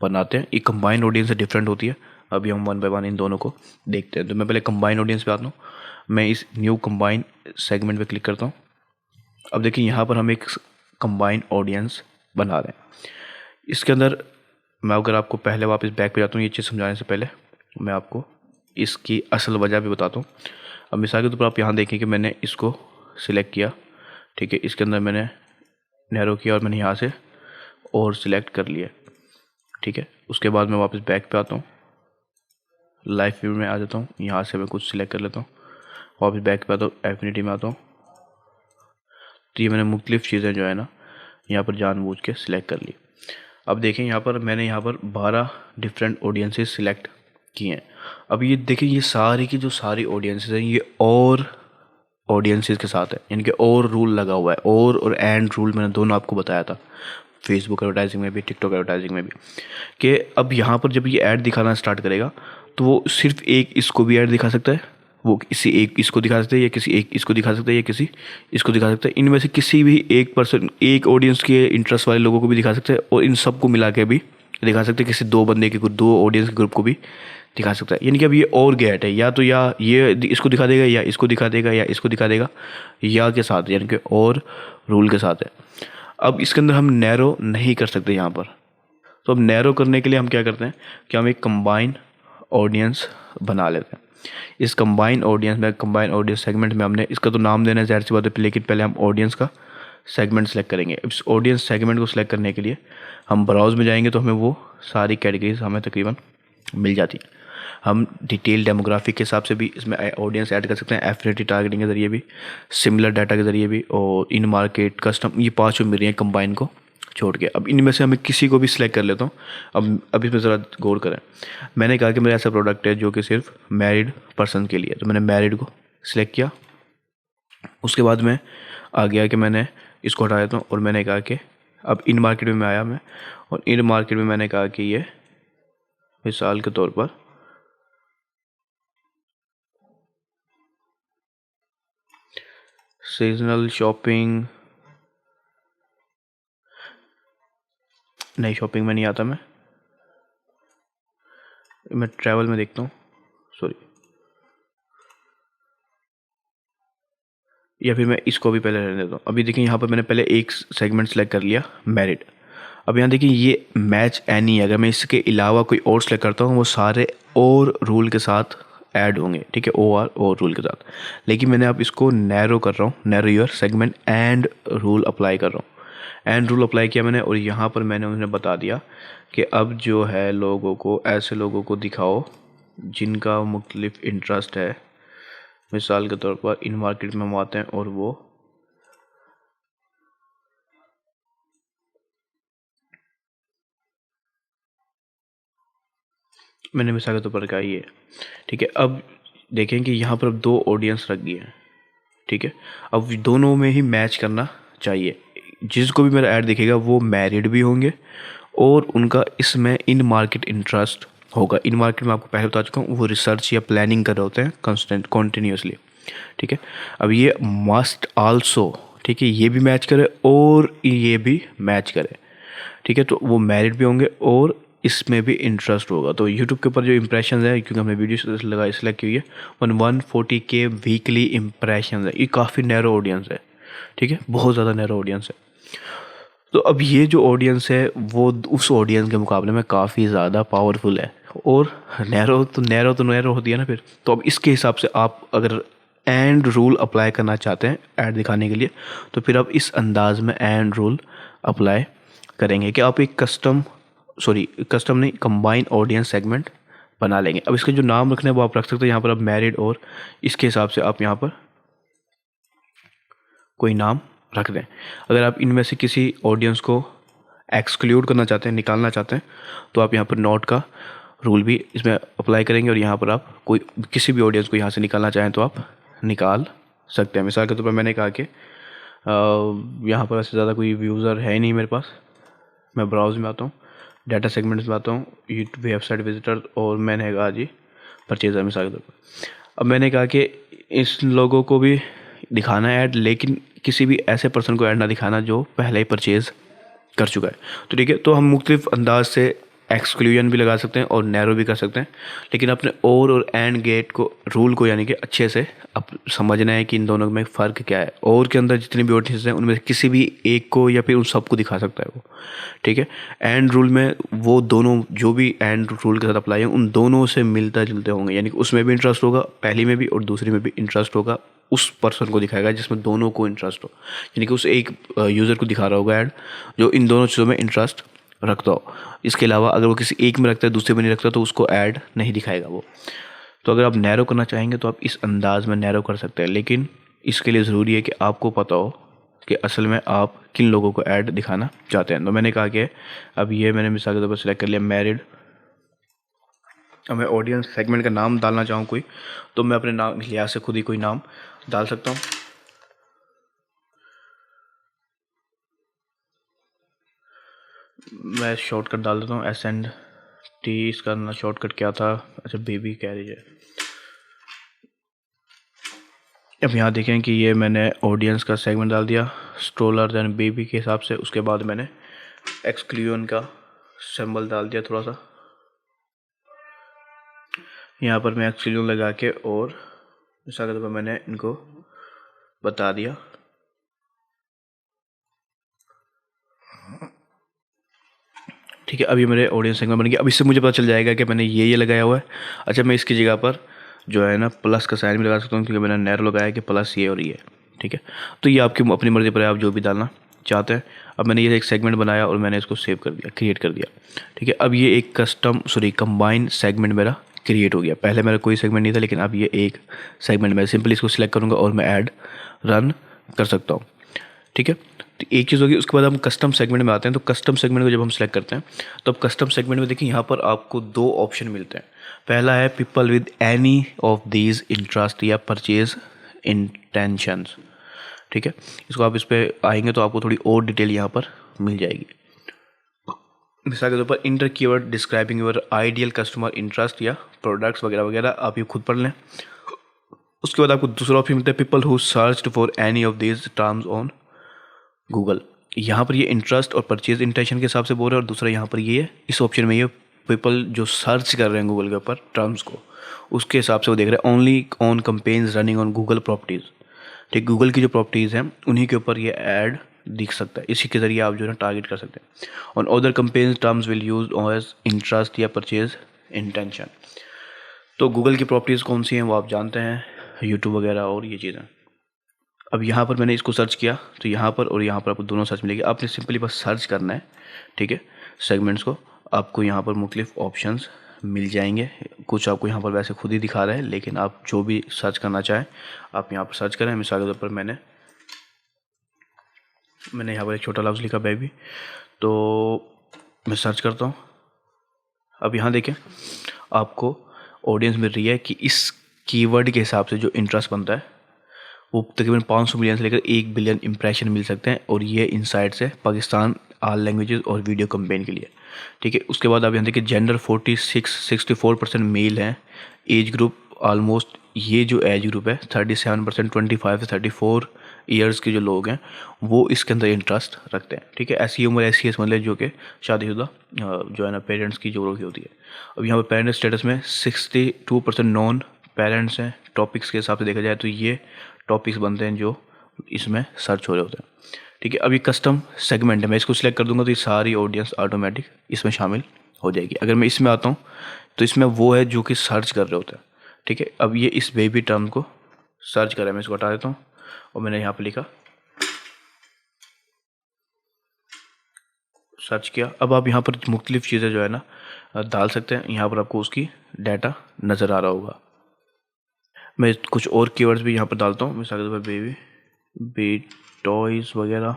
बनाते हैं। ये कंबाइंड ऑडियंस से डिफरेंट होती है। अभी हम वन बाय वन इन दोनों को देखते हैं। तो मैं पहले कंबाइंड ऑडियंस पे आता हूँ। मैं इस न्यू कंबाइंड सेगमेंट पे क्लिक करता हूँ। अब देखिए यहाँ पर हम एक कंबाइंड ऑडियंस बना रहे हैं। इसके अंदर मैं अगर आपको पहले वापस बैक पे जाता हूँ, ये चीज़ समझाने से पहले मैं आपको इसकी असल वजह भी बताता हूँ। अब मिसाल के तौर पर आप यहाँ देखें कि मैंने इसको सिलेक्ट किया, ठीक है, इसके अंदर मैंने नैरो किया और मैंने यहाँ से और सिलेक्ट कर लिया, ठीक है। उसके बाद मैं वापस बैक पे आता हूँ, लाइव व्यू में आ जाता हूँ, यहाँ से मैं कुछ सिलेक्ट कर लेता हूँ, वापस बैक पे आता हूँ, एफिनिटी में आता हूँ। तो ये मैंने मुख्तलिफ चीज़ें जो है ना यहाँ पर जानबूझ के सिलेक्ट कर ली। अब देखें यहाँ पर मैंने यहाँ पर 12 डिफरेंट ऑडियंसेस सिलेक्ट किए हैं। अब ये देखें ये सारी की जो सारी ऑडियंसेस हैं ये और ऑडियंसेस के साथ है, यानी कि और रूल लगा हुआ है। और एंड रूल मैंने दोनों आपको बताया था, फेसबुक एडवर्टाइजिंग में भी, टिकटॉक एडवर्टाइजिंग में भी, कि अब यहाँ पर जब ये ऐड दिखाना स्टार्ट करेगा तो वो सिर्फ एक इसको भी ऐड दिखा सकता है, वो किसी एक इसको दिखा सकता है, या किसी एक इसको दिखा सकता है, या किसी इसको दिखा सकता है। इनमें से किसी भी एक पर्सन, एक ऑडियंस के इंटरेस्ट वाले लोगों को भी दिखा सकते हैं, और इन सबको मिला के भी दिखा सकते हैं, किसी दो बंदे के दो ऑडियंस के ग्रुप को भी दिखा सकता है। यानी कि अब ये और गैट है, या तो या ये इसको दिखा देगा, या इसको दिखा देगा, या इसको दिखा देगा, या के साथ, यानी कि और रूल के साथ है। अब इसके अंदर हम नैरो नहीं कर सकते यहाँ पर। तो अब नैरो करने के लिए हम क्या करते हैं कि हम एक कंबाइन ऑडियंस बना लेते हैं। इस कंबाइन ऑडियंस सेगमेंट में हमने इसका तो नाम देना है ज़ाहिर सी बात है, लेकिन पहले हम ऑडियंस का सेगमेंट सेलेक्ट करेंगे। इस ऑडियंस सेगमेंट को सिलेक्ट करने के लिए हम ब्राउज में जाएंगे तो हमें वो सारी कैटेगरीज हमें तकरीबन मिल जाती हैं। हम डिटेल डेमोग्राफिक के हिसाब से भी इसमें ऑडियंस ऐड कर सकते हैं, एफिनिटी टारगेटिंग के ज़रिए भी, सिमिलर डाटा के ज़रिए भी, और इन मार्केट कस्टम, ये पाँचों मिल रही हैं कंबाइन को छोड़ के। अब इनमें से हमें किसी को भी सिलेक्ट कर लेता हूँ। अब इसमें ज़रा गौर करें, मैंने कहा कि मेरा ऐसा प्रोडक्ट है जो कि सिर्फ मैरिड पर्सन के लिए, तो मैंने मैरिड को सिलेक्ट किया। उसके बाद मैं आ गया कि मैंने इसको हटा देता हूँ, और मैंने कहा कि अब इन मार्केट में आया मैं, और इन मार्केट में मैंने कहा कि ये मिसाल के तौर पर सीजनल शॉपिंग, नहीं शॉपिंग में नहीं आता, मैं ट्रैवल में देखता हूँ, सॉरी, या फिर मैं इसको भी पहले रहने देता हूँ। अभी देखिए यहाँ पर मैंने पहले एक सेगमेंट सेलेक्ट कर लिया, मैरिड। अब यहाँ देखिए ये मैच एनी है, अगर मैं इसके अलावा कोई और सेलेक्ट करता हूँ वो सारे और रूल के साथ ऐड होंगे, ठीक है, और रूल के साथ। लेकिन मैंने अब इसको नैरो कर रहा हूँ, narrow your segment and rule apply कर रहा हूँ। एंड रूल अप्लाई किया मैंने, और यहाँ पर मैंने उन्हें बता दिया कि अब जो है लोगों को, ऐसे लोगों को दिखाओ जिनका मुख्तलिफ इंटरेस्ट है। मिसाल के तौर पर इन मार्केट में हम आते हैं, और वो मैंने मिसाल के तौर पर कहा ये, ठीक है। अब देखें कि यहाँ पर अब दो ऑडियंस रख गए हैं, ठीक है। अब दोनों में ही मैच करना चाहिए। जिसको भी मेरा ऐड दिखेगा वो मैरिड भी होंगे, और उनका इसमें इन मार्केट इंटरेस्ट होगा। इन मार्केट में आपको पहले बता चुका हूँ, वो रिसर्च या प्लानिंग कर रहे होते हैं कॉन्टिन्यूसली, ठीक है। अब ये मस्ट आल्सो, ठीक है, ये भी मैच करे और ये भी मैच करे, ठीक है। तो वो मैरिड भी होंगे और इसमें भी इंटरेस्ट होगा। तो यूट्यूब के ऊपर जो इंप्रेशन है, क्योंकि हमने वीडियो लगा सिलेक्ट की हुई है, 140K वीकली इंप्रेशन है, ये काफ़ी नैरो ऑडियंस है, ठीक है, बहुत ज़्यादा नैरो ऑडियंस है। तो अब ये जो ऑडियंस है वो उस ऑडियंस के मुकाबले में काफ़ी ज़्यादा पावरफुल है, और नैरो होती है ना फिर। तो अब इसके हिसाब से आप अगर एंड रूल अप्लाई करना चाहते हैं ऐड दिखाने के लिए, तो फिर आप इस अंदाज में एंड रूल अप्लाई करेंगे कि आप एक कस्टम नहीं, कंबाइन ऑडियंस सेगमेंट बना लेंगे। अब इसके जो नाम रखने हैं वो आप रख सकते हैं यहाँ पर, अब मैरिड, और इसके हिसाब से आप यहाँ पर कोई नाम रख दें। अगर आप इनमें से किसी ऑडियंस को एक्सक्लूड करना चाहते हैं, निकालना चाहते हैं, तो आप यहाँ पर नॉट का रूल भी इसमें अप्लाई करेंगे और यहाँ पर आप कोई किसी भी ऑडियंस को यहाँ से निकालना चाहें तो आप निकाल सकते हैं। मिसाल के तौर पर मैंने कहा कि यहाँ पर ऐसे ज़्यादा कोई यूज़र है ही नहीं मेरे पास, मैं ब्राउज़ में आता हूँ, डाटा सेगमेंट्स में आता हूँ, वेबसाइट विजिटर, और मैंने कहा जी परचेज़र मिसाल के तौर पर। अब मैंने कहा कि इस लोगों को भी दिखाना है ऐड, लेकिन किसी भी ऐसे पर्सन को ऐड ना दिखाना जो पहले ही परचेज़ कर चुका है। तो ठीक है, तो हम मुख्तलिफ अंदाज से एक्सक्लूजन भी लगा सकते हैं और नैरो भी कर सकते हैं, लेकिन अपने और एंड गेट को रूल को यानी कि अच्छे से अब समझना है कि इन दोनों में फ़र्क क्या है। और के अंदर जितने भी ऑडियंस हैं उनमें से किसी भी एक को या फिर उन सबको दिखा सकता है वो, ठीक है। एंड रूल में वो दोनों जो भी एंड रूल के साथ अप्लाई है उन दोनों से मिलता जुलते होंगे, यानी कि उसमें भी इंटरेस्ट होगा पहली में भी और दूसरी में भी इंटरेस्ट होगा, उस पर्सन को दिखाएगा जिसमें दोनों को इंटरेस्ट हो, यानी कि उस एक यूज़र को दिखा रहा होगा ऐड जो इन दोनों चीज़ों में इंटरेस्ट रखता हो। इसके अलावा अगर वो किसी एक में रखता है दूसरे में नहीं रखता तो उसको ऐड नहीं दिखाएगा वो। तो अगर आप नैरो करना चाहेंगे तो आप इस अंदाज में नैरो कर सकते हैं, लेकिन इसके लिए ज़रूरी है कि आपको पता हो कि असल में आप किन लोगों को ऐड दिखाना चाहते हैं। तो मैंने कहा कि अब ये मैंने मिसाल के तौर पर सिलेक्ट कर लिया मैरिड। अब मैं ऑडियंस सेगमेंट का नाम डालना चाहूँ कोई, तो मैं अपने नाम लिहाज से खुद ही कोई नाम डाल सकता हूँ। मैं शॉर्टकट डाल देता हूँ SNT, इसका शॉर्टकट क्या था, अच्छा बेबी कैरेज है। अब यहाँ देखें कि ये मैंने ऑडियंस का सेगमेंट डाल दिया स्ट्रोलर दैन बेबी के हिसाब से। उसके बाद मैंने एक्सक्लूजन का सिंबल डाल दिया थोड़ा सा, यहाँ पर मैं एक्सक्लूजन लगा के और मिसाल के तौर पर मैंने इनको बता दिया। ठीक है, अब ये मेरे ऑडियंस सेगमेंट बन गया। अब इससे मुझे पता चल जाएगा कि मैंने ये लगाया हुआ है। अच्छा, मैं इसकी जगह पर जो है ना प्लस का साइन भी लगा सकता हूँ, क्योंकि मैंने नैरो लगाया कि प्लस ये और ये, ठीक है। तो ये आपकी अपनी मर्ज़ी पर है, आप जो भी डालना चाहते हैं। अब मैंने ये एक सेगमेंट बनाया और मैंने इसको सेव कर दिया, क्रिएट कर दिया, ठीक है। अब ये एक कंबाइन सेगमेंट मेरा क्रिएट हो गया। पहले मेरा कोई सेगमेंट नहीं था, लेकिन अब ये एक सेगमेंट मैं सिंपली इसको सिलेक्ट करूँगा और मैं ऐड रन कर सकता हूँ, ठीक है। तो एक चीज़ होगी। उसके बाद हम कस्टम सेगमेंट में आते हैं। तो कस्टम सेगमेंट को जब हम सेलेक्ट करते हैं तो अब कस्टम सेगमेंट में देखिए यहाँ पर आपको दो ऑप्शन मिलते हैं। पहला है people with any of these interest या परचेज इंटेंशंस, ठीक है। इसको आप इस पर आएंगे तो आपको थोड़ी और डिटेल यहाँ पर मिल जाएगी। मिसाल के तौर पर inter keyword describing your ideal customer interest या प्रोडक्ट्स वगैरह वगैरह, आप ये खुद पढ़ लें। उसके बाद आपको दूसरा ऑप्शन मिलता है people who searched for any of these terms on Google. यहाँ पर ये इंटरेस्ट और परचेज इंटेंशन के हिसाब से बोल रहे हैं, और दूसरा यहाँ पर ये है इस ऑप्शन में ये पीपल जो सर्च कर रहे हैं गूगल के ऊपर टर्म्स को, उसके हिसाब से वो देख रहे हैं only on companies running on Google properties, ठीक। गूगल की जो प्रॉपर्टीज़ हैं उन्हीं के ऊपर ये ऐड दिख सकता है, इसी के ज़रिए आप जो है टारगेट कर सकते हैं। On other campaigns terms will use as interest या परचेज इंटेंशन। तो गूगल की प्रॉपर्टीज़ कौन सी हैं वो आप जानते हैं, यूट्यूब वगैरह और ये चीज़ें। अब यहाँ पर मैंने इसको सर्च किया तो यहाँ पर और यहाँ पर आपको दोनों सर्च मिलेगी। आपने सिंपली बस सर्च करना है, ठीक है, सेगमेंट्स को। आपको यहाँ पर मुख्तलिफ ऑप्शंस मिल जाएंगे। कुछ आपको यहाँ पर वैसे खुद ही दिखा रहा है, लेकिन आप जो भी सर्च करना चाहें आप यहाँ पर सर्च करें। मिसाल के तौर पर मैंने यहाँ पर एक छोटा लफ्ज़ लिखा बेबी, तो मैं सर्च करता हूँ। अब यहाँ देखें आपको ऑडियंस मिल रही है कि इस कीवर्ड के हिसाब से जो इंटरेस्ट बनता है वो तकरीबन 500 मिलियन से लेकर 1 बिलियन इंप्रेशन मिल सकते हैं, और ये इनसाइट्स है पाकिस्तान ऑल लैंग्वेजेस और वीडियो कंपेन के लिए, ठीक है। उसके बाद आप यहाँ देखिए जेंडर 64% मेल हैं, एज ग्रुप ऑलमोस्ट ये जो एज ग्रुप है 37%, 25 से 34 ईयर्स के जो लोग हैं वो इसके अंदर इंटरेस्ट रखते हैं, ठीक है। ऐसी उम्र ऐसी है मतलब जो कि शादीशुदा जो है ना पेरेंट्स की जो होती है। अब यहाँ पर पेरेंट स्टेटस में 62% नॉन पेरेंट्स हैं। टॉपिक्स के हिसाब से देखा जाए तो ये टॉपिक्स बनते हैं जो इसमें सर्च हो रहे होते हैं, ठीक है। अब ये कस्टम सेगमेंट है, मैं इसको सिलेक्ट कर दूंगा तो ये सारी ऑडियंस ऑटोमेटिक इसमें शामिल हो जाएगी। अगर मैं इसमें आता हूँ तो इसमें वो है जो कि सर्च कर रहे होते हैं, ठीक है। अब ये इस बेबी टर्म को सर्च कर रहा है, मैं इसको हटा देता हूँ और मैंने यहाँ पर लिखा सर्च किया। अब आप यहाँ पर मुख्तलिफ चीज़ें जो है ना डाल सकते हैं। यहाँ पर आपको उसकी डाटा नज़र आ रहा होगा। मैं कुछ और कीवर्ड्स भी यहाँ पर डालता हूँ, मिसाल के तौर पर बेबी टॉयज़ वगैरह,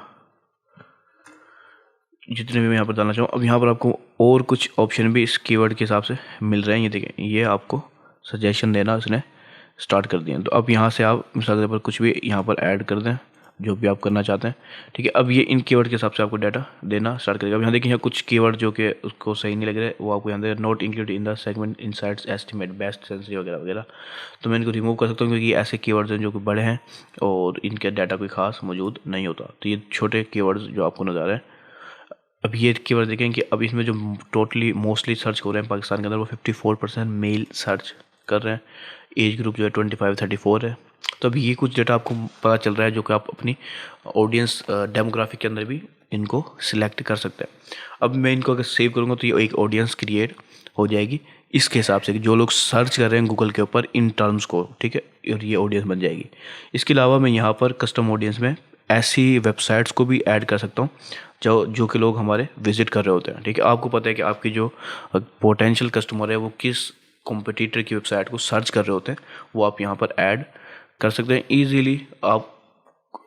जितने भी मैं यहाँ पर डालना चाहूँ। अब यहाँ पर आपको और कुछ ऑप्शन भी इस कीवर्ड के हिसाब से मिल रहे हैं। ये देखें, ये आपको सजेशन देना इसने स्टार्ट कर दिए। तो अब यहाँ से आप मिसाल के तौर पर कुछ भी यहाँ पर ऐड कर दें, जो भी आप करना चाहते हैं, ठीक है। अब ये इन कीवर्ड के हिसाब से आपको डाटा देना स्टार्ट करेगा। अब यहाँ देखिए, यहाँ कुछ कीवर्ड जो कि उसको सही नहीं लग रहे, वो आपको यहाँ they not include in the segment insights estimate best sensitive वगैरह वगैरह। तो मैं इनको रिमूव कर सकता हूँ, क्योंकि ऐसे कीवर्ड्स हैं जो कि बड़े हैं और इनके डाटा कोई खास मौजूद नहीं होता। तो ये छोटे कीवर्ड्स जो आपको नजर आ रहे हैं। अब ये कीवर्ड देखें कि अब इसमें जो टोटली मोस्टली सर्च हो रहे हैं पाकिस्तान के अंदर, वो 54% मेल सर्च कर रहे हैं। एज ग्रुप जो है 25-34 है। तो अभी ये कुछ डेटा आपको पता चल रहा है, जो कि आप अपनी ऑडियंस डेमोग्राफिक के अंदर भी इनको सिलेक्ट कर सकते हैं। अब मैं इनको अगर सेव करूँगा तो ये एक ऑडियंस क्रिएट हो जाएगी इसके हिसाब से कि जो लोग सर्च कर रहे हैं गूगल के ऊपर इन टर्म्स को, ठीक है, और ये ऑडियंस बन जाएगी। इसके अलावा मैं यहाँ पर कस्टम ऑडियंस में ऐसी वेबसाइट्स को भी ऐड कर सकता हूँ जो कि लोग हमारे विजिट कर रहे होते हैं, ठीक है। आपको पता है कि आपकी जो पोटेंशियल कस्टमर है वो किस कॉम्पिटिटर की वेबसाइट को सर्च कर रहे होते हैं, वो आप यहाँ पर ऐड कर सकते हैं ईजीली। आप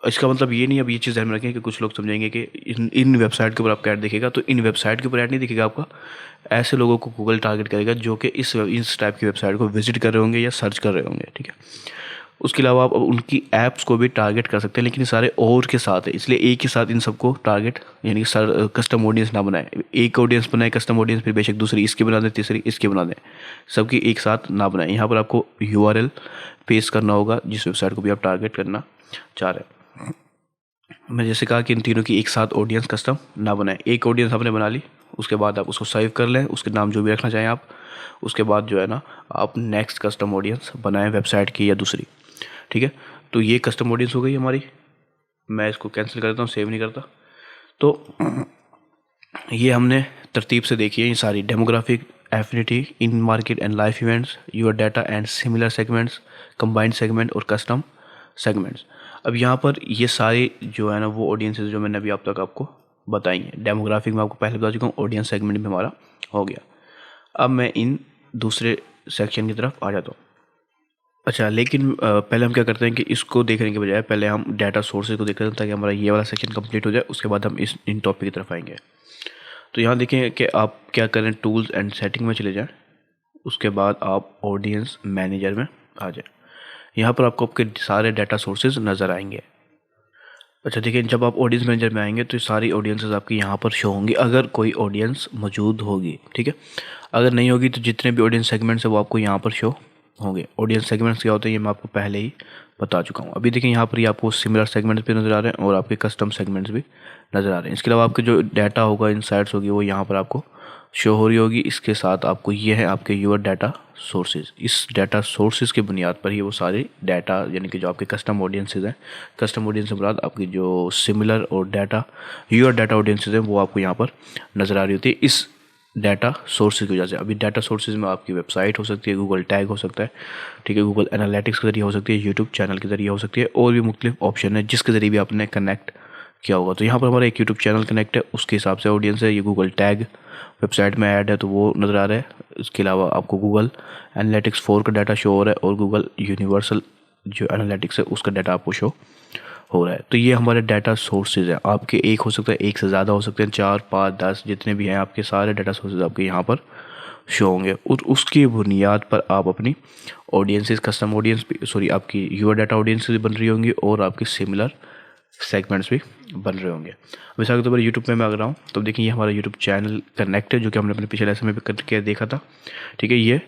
इसका मतलब ये नहीं, अब ये चीज़ ध्यान में रखें कि कुछ लोग समझेंगे कि इन वेबसाइट के ऊपर आपका ऐड दिखेगा, तो इन वेबसाइट के ऊपर ऐड नहीं दिखेगा आपका। ऐसे लोगों को गूगल टारगेट करेगा जो कि इस टाइप की वेबसाइट को विजिट कर रहे होंगे या सर्च कर रहे होंगे, ठीक है। उसके अलावा आप उनकी ऐप्स को भी टारगेट कर सकते हैं, लेकिन ये सारे और के साथ है, इसलिए एक ही साथ इन सबको टारगेट यानी कि सर कस्टम ऑडियंस ना बनाए। एक ऑडियंस बनाए कस्टम ऑडियंस, फिर बेशक दूसरी इसकी बना दें, तीसरी इसकी बना दें, सबकी एक साथ ना बनाए। यहाँ पर आपको URL पेस्ट करना होगा जिस वेबसाइट को भी आप टारगेट करना चाह रहे हैं। मैं जैसे कहा कि इन तीनों की एक साथ ऑडियंस कस्टम ना बनाए। एक ऑडियंस आपने बना ली, उसके बाद आप उसको सेव कर लें, उसके नाम जो भी रखना चाहें आप। उसके बाद जो है ना, आप नेक्स्ट कस्टम ऑडियंस बनाएं वेबसाइट की या दूसरी, ठीक है। तो ये कस्टम ऑडियंस हो गई हमारी। मैं इसको कैंसिल कर देता हूँ, सेव नहीं करता। तो ये हमने तरतीब से देखी है ये सारी demographic, affinity, in market and life events, your data and similar segments, combined segment और कस्टम सेगमेंट्स। अब यहाँ पर ये सारे जो है ना वो ऑडियंसेस जो मैंने अभी अब तक आपको बताई हैं। डेमोग्राफिक में आपको पहले बता चुका हूँ, ऑडियंस सेगमेंट भी हमारा हो गया। अब मैं इन दूसरे सेक्शन की तरफ आ जाता हूँ। अच्छा, लेकिन पहले हम क्या करते हैं कि इसको देखने के बजाय पहले हम डाटा सोर्सेज को देखते हैं, ताकि हमारा ये वाला सेक्शन कंप्लीट हो जाए। उसके बाद हम इन टॉपिक की तरफ आएंगे। तो यहाँ देखें कि आप क्या करें, टूल्स एंड सेटिंग में चले जाएं। उसके बाद आप ऑडियंस मैनेजर में आ जाएं। यहाँ पर आपको आपके सारे डाटा सोर्सेज नज़र आएंगे। अच्छा देखिए, जब आप ऑडियंस मैनेजर में आएंगे तो सारी ऑडियंसेस आपकी यहाँ पर शो होंगी, अगर कोई ऑडियंस मौजूद होगी, ठीक है। अगर नहीं होगी तो जितने भी ऑडियंस सेगमेंट्स है वो आपको यहाँ पर शो होंगे। ऑडियंस सेगमेंट्स क्या होते हैं ये मैं आपको पहले ही बता चुका हूँ। अभी देखिए यहाँ पर ही आपको सिमिलर सेगमेंट्स भी नज़र आ रहे हैं और आपके कस्टम सेगमेंट्स भी नज़र आ रहे हैं। इसके अलावा आपके जो डाटा होगा, इनसाइट्स होगी, वो यहाँ पर आपको शो हो रही होगी। इसके साथ आपको ये है आपके यूर डाटा सोर्सेज। इस डाटा सोर्सेज के बुनियाद पर ही वो सारे डाटा यानी कि जो आपके कस्टम ऑडियंसेज हैं, कस्टम ऑडियंस के बाद आपकी जो सिमिलर और डाटा यूर डाटा ऑडियंसेज हैं वो आपको यहाँ पर नज़र आ रही होती है इस डाटा सोर्सेज की वजह से। अभी डाटा सोर्सेज में आपकी वेबसाइट हो सकती है, गूगल टैग हो सकता है, ठीक है, गूगल एनालिटिक्स के जरिए हो सकती है, यूट्यूब चैनल के जरिए हो सकती है, और भी मुख्तलिफ ऑप्शन है जिसके ज़रिए भी आपने कनेक्ट किया होगा। तो यहाँ पर हमारा एक यूट्यूब चैनल कनेक्ट है, उसके हिसाब से ऑडियंस है। ये गूगल टैग वेबसाइट में ऐड है तो वो नज़र आ रहा है। इसके अलावा आपको गूगल एनालिटिक्स 4 का डाटा शो हो रहा है और गूगल यूनिवर्सल जो एनालिटिक्स है उसका डाटा आपको शो हो रहा है। तो ये हमारे डाटा सोर्सेज हैं। आपके एक हो सकता है, एक से ज़्यादा हो सकते हैं, 4, 5, 10 जितने भी हैं आपके सारे डाटा सोर्सेज आपके यहाँ पर शो होंगे। और उसकी बुनियाद पर आप अपनी ऑडियंसेस, कस्टम ऑडियंस भी, सॉरी, आपकी यूर डाटा ऑडियंस भी बन रही होंगी और आपकी सिमिलर सेगमेंट्स भी बन रहे होंगे। मिसाल के तौर पर यूट्यूब में मैं आ रहा हूँ तो देखिए ये हमारा यूट्यूब चैनल कनेक्ट है, जो कि हमने अपने पिछले लेसन में भी करके देखा था, ठीक है। ये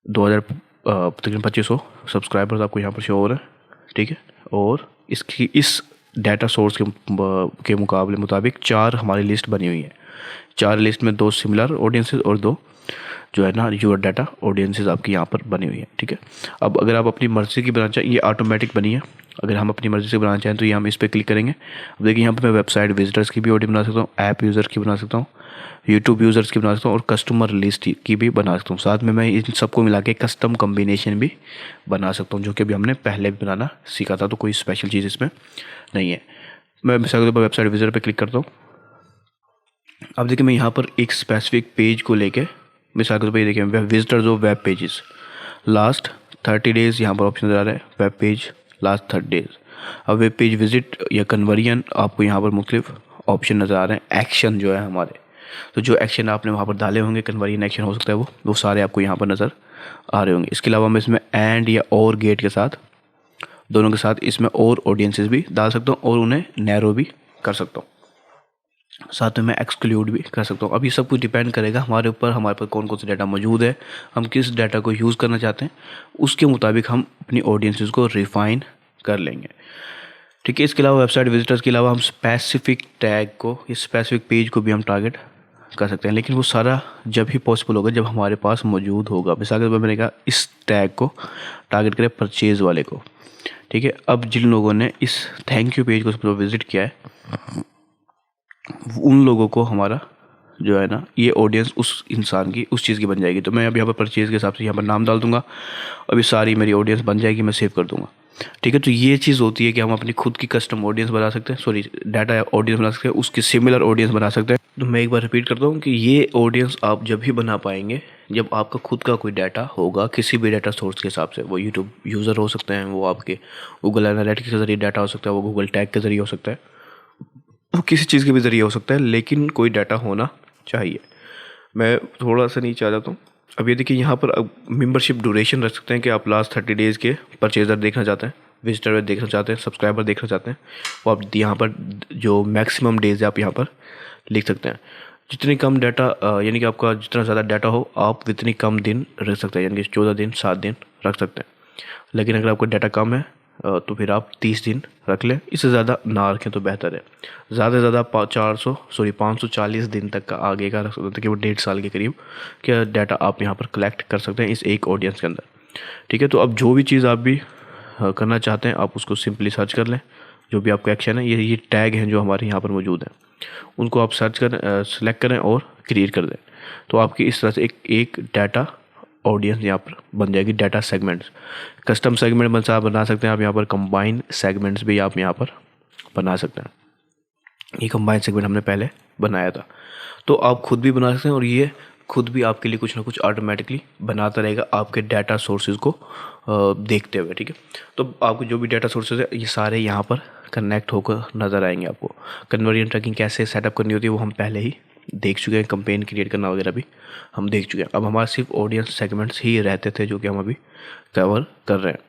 2000 तकरीबन 2500 सब्सक्राइबर्स आपको यहाँ पर शो हो रहे हैं, ठीक है। और इसकी इस डाटा सोर्स के मुकाबले मुताबिक 4 हमारी लिस्ट बनी हुई है। 4 लिस्ट में 2 सिमिलर ऑडियंसेस और 2 जो है ना यूर डाटा ऑडियंसेस आपकी यहाँ पर बनी हुई है, ठीक है। अब अगर आप अपनी मर्ज़ी की बनाना चाहें, ये ऑटोमेटिक बनी है। अगर हम अपनी मर्ज़ी से बनाना चाहें तो ये हम इस पर क्लिक करेंगे। अब देखिए यहाँ पर मैं वेबसाइट विजिटर्स की भी ऑडियो बना सकता हूँ, ऐप यूज़र की बना सकता हूँ, यूट्यूब यूज़र्स की बना सकता हूँ और कस्टमर लिस्ट की भी बना सकता हूँ। साथ में मैं इन सबको मिला के कस्टम कम्बिनेशन भी बना सकता हूँ, जो कि अभी हमने पहले भी बनाना सीखा था। तो कोई स्पेशल चीज़ इसमें नहीं है। मैं मिसाल के तौर पर वेबसाइट विजिटर पर क्लिक करता हूँ। अब देखिए मैं यहाँ पर एक स्पेसिफिक पेज को लेके, मिसाल के तौर पर ये देखिए visitors of web pages last 30 days, यहाँ पर ऑप्शन नज़र आ रहा है वेब पेज लास्ट 30 डेज़। अब वेब पेज विजिट या कन्वर्जन आपको यहाँ पर मुख्तलिफ ऑप्शन नज़र आ रहे हैं, एक्शन जो है हमारे। तो जो एक्शन आपने वहाँ पर डाले होंगे, कन्वर्जन एक्शन हो सकता है वो सारे आपको यहाँ पर नज़र आ रहे होंगे। इसके अलावा मैं इसमें एंड या और गेट के साथ, दोनों के साथ इसमें और ऑडियंसेस भी डाल सकता हूँ और उन्हें नैरो भी कर सकता हूँ, साथ में मैं एक्सक्लूड भी कर सकता हूँ। अब ये सब कुछ डिपेंड करेगा हमारे ऊपर, हमारे पास कौन कौन सा डाटा मौजूद है, हम किस डाटा को यूज़ करना चाहते हैं, उसके मुताबिक हम अपनी ऑडियंसेस को रिफाइन कर लेंगे। ठीक है, इसके अलावा वेबसाइट विजिटर्स के अलावा हम स्पेसिफिक टैग को, इस स्पेसिफिक पेज को भी हम टारगेट कर सकते हैं, लेकिन वो सारा जब ही पॉसिबल होगा जब हमारे पास मौजूद होगा। मिसाल के तौर पर मैंने कहा इस टैग को टारगेट करें परचेज़ वाले को। ठीक है, अब जिन लोगों ने इस थैंक यू पेज को विजिट किया है, उन लोगों को हमारा जो है ना, ये ऑडियंस उस इंसान की उस चीज़ की बन जाएगी। तो मैं अब यहाँ पर परचेज़ के हिसाब से यहाँ पर नाम डाल दूंगा, अभी सारी मेरी ऑडियंस बन जाएगी, मैं सेव कर दूंगा। ठीक है, तो ये चीज़ होती है कि हम अपनी खुद की कस्टम ऑडियंस बना सकते हैं, सॉरी डाटा ऑडियंस बना सकते हैं, उसकी सिमिलर ऑडियंस बना सकते हैं। तो मैं एक बार रिपीट करता हूँ कि ये ऑडियंस आप जब भी बना पाएंगे जब आपका खुद का कोई डाटा होगा, किसी भी डाटा सोर्स के हिसाब से। वो यूट्यूब यूज़र हो सकते हैं, वो आपके गूगल एनालिटिक्स के ज़रिए डाटा हो सकता है, वो गूगल टैग के ज़रिए हो सकता है, वो किसी चीज़ के भी ज़रिए हो सकता है, लेकिन कोई डाटा होना चाहिए। मैं थोड़ा सा नीचे आ जाता हूँ। अब ये देखिए यहाँ पर अब मेंबरशिप ड्यूरेशन रख सकते हैं कि आप लास्ट 30 डेज़ के परचेज़र देखना चाहते हैं, विजिटर देखना चाहते हैं, सब्सक्राइबर देखना चाहते हैं, वो आप यहाँ पर जो मैक्सिमम डेज़ है आप यहाँ पर लिख सकते हैं। जितनी कम डाटा यानी कि आपका जितना ज़्यादा डाटा हो आप उतनी कम दिन रख सकते हैं, यानी कि 14 दिन 7 दिन रख सकते हैं। लेकिन अगर आपका डाटा कम है तो फिर आप 30 दिन रख लें, इससे ज़्यादा ना रखें तो बेहतर है। ज़्यादा से ज़्यादा 540 दिन तक का आगे का रख सकते हैं, तकरीबन 1.5 साल के करीब क्या डाटा आप यहाँ पर कलेक्ट कर सकते हैं इस एक ऑडियंस के अंदर। ठीक है, तो अब जो भी चीज़ आप भी करना चाहते हैं आप उसको सिंपली सर्च कर लें। जो भी आपका एक्शन है, ये टैग हैं जो हमारे यहाँ पर मौजूद हैं, उनको आप सर्च करें, सेलेक्ट करें और क्रिएट कर दें। तो आपकी इस तरह से एक डाटा ऑडियंस यहाँ पर बन जाएगी, डाटा सेगमेंट्स। कस्टम सेगमेंट बना सकते हैं आप यहाँ पर, कंबाइन सेगमेंट्स भी आप यहाँ पर बना सकते हैं। ये कंबाइन सेगमेंट हमने पहले बनाया था, तो आप खुद भी बना सकते हैं और ये खुद भी आपके लिए कुछ ना कुछ ऑटोमेटिकली बनाता रहेगा आपके डाटा सोर्सेज को देखते हुए। ठीक है, तो आपको जो भी डाटा सोर्सेज है ये सारे यहाँ पर कनेक्ट होकर नज़र आएंगे। आपको कन्वर्जन ट्रैकिंग कैसे सेटअप करनी होती है वो हम पहले ही देख चुके हैं, कंपेन क्रिएट करना वगैरह भी हम देख चुके हैं। अब हमारे सिर्फ ऑडियंस सेगमेंट्स ही रहते थे जो कि हम अभी कवर कर रहे हैं।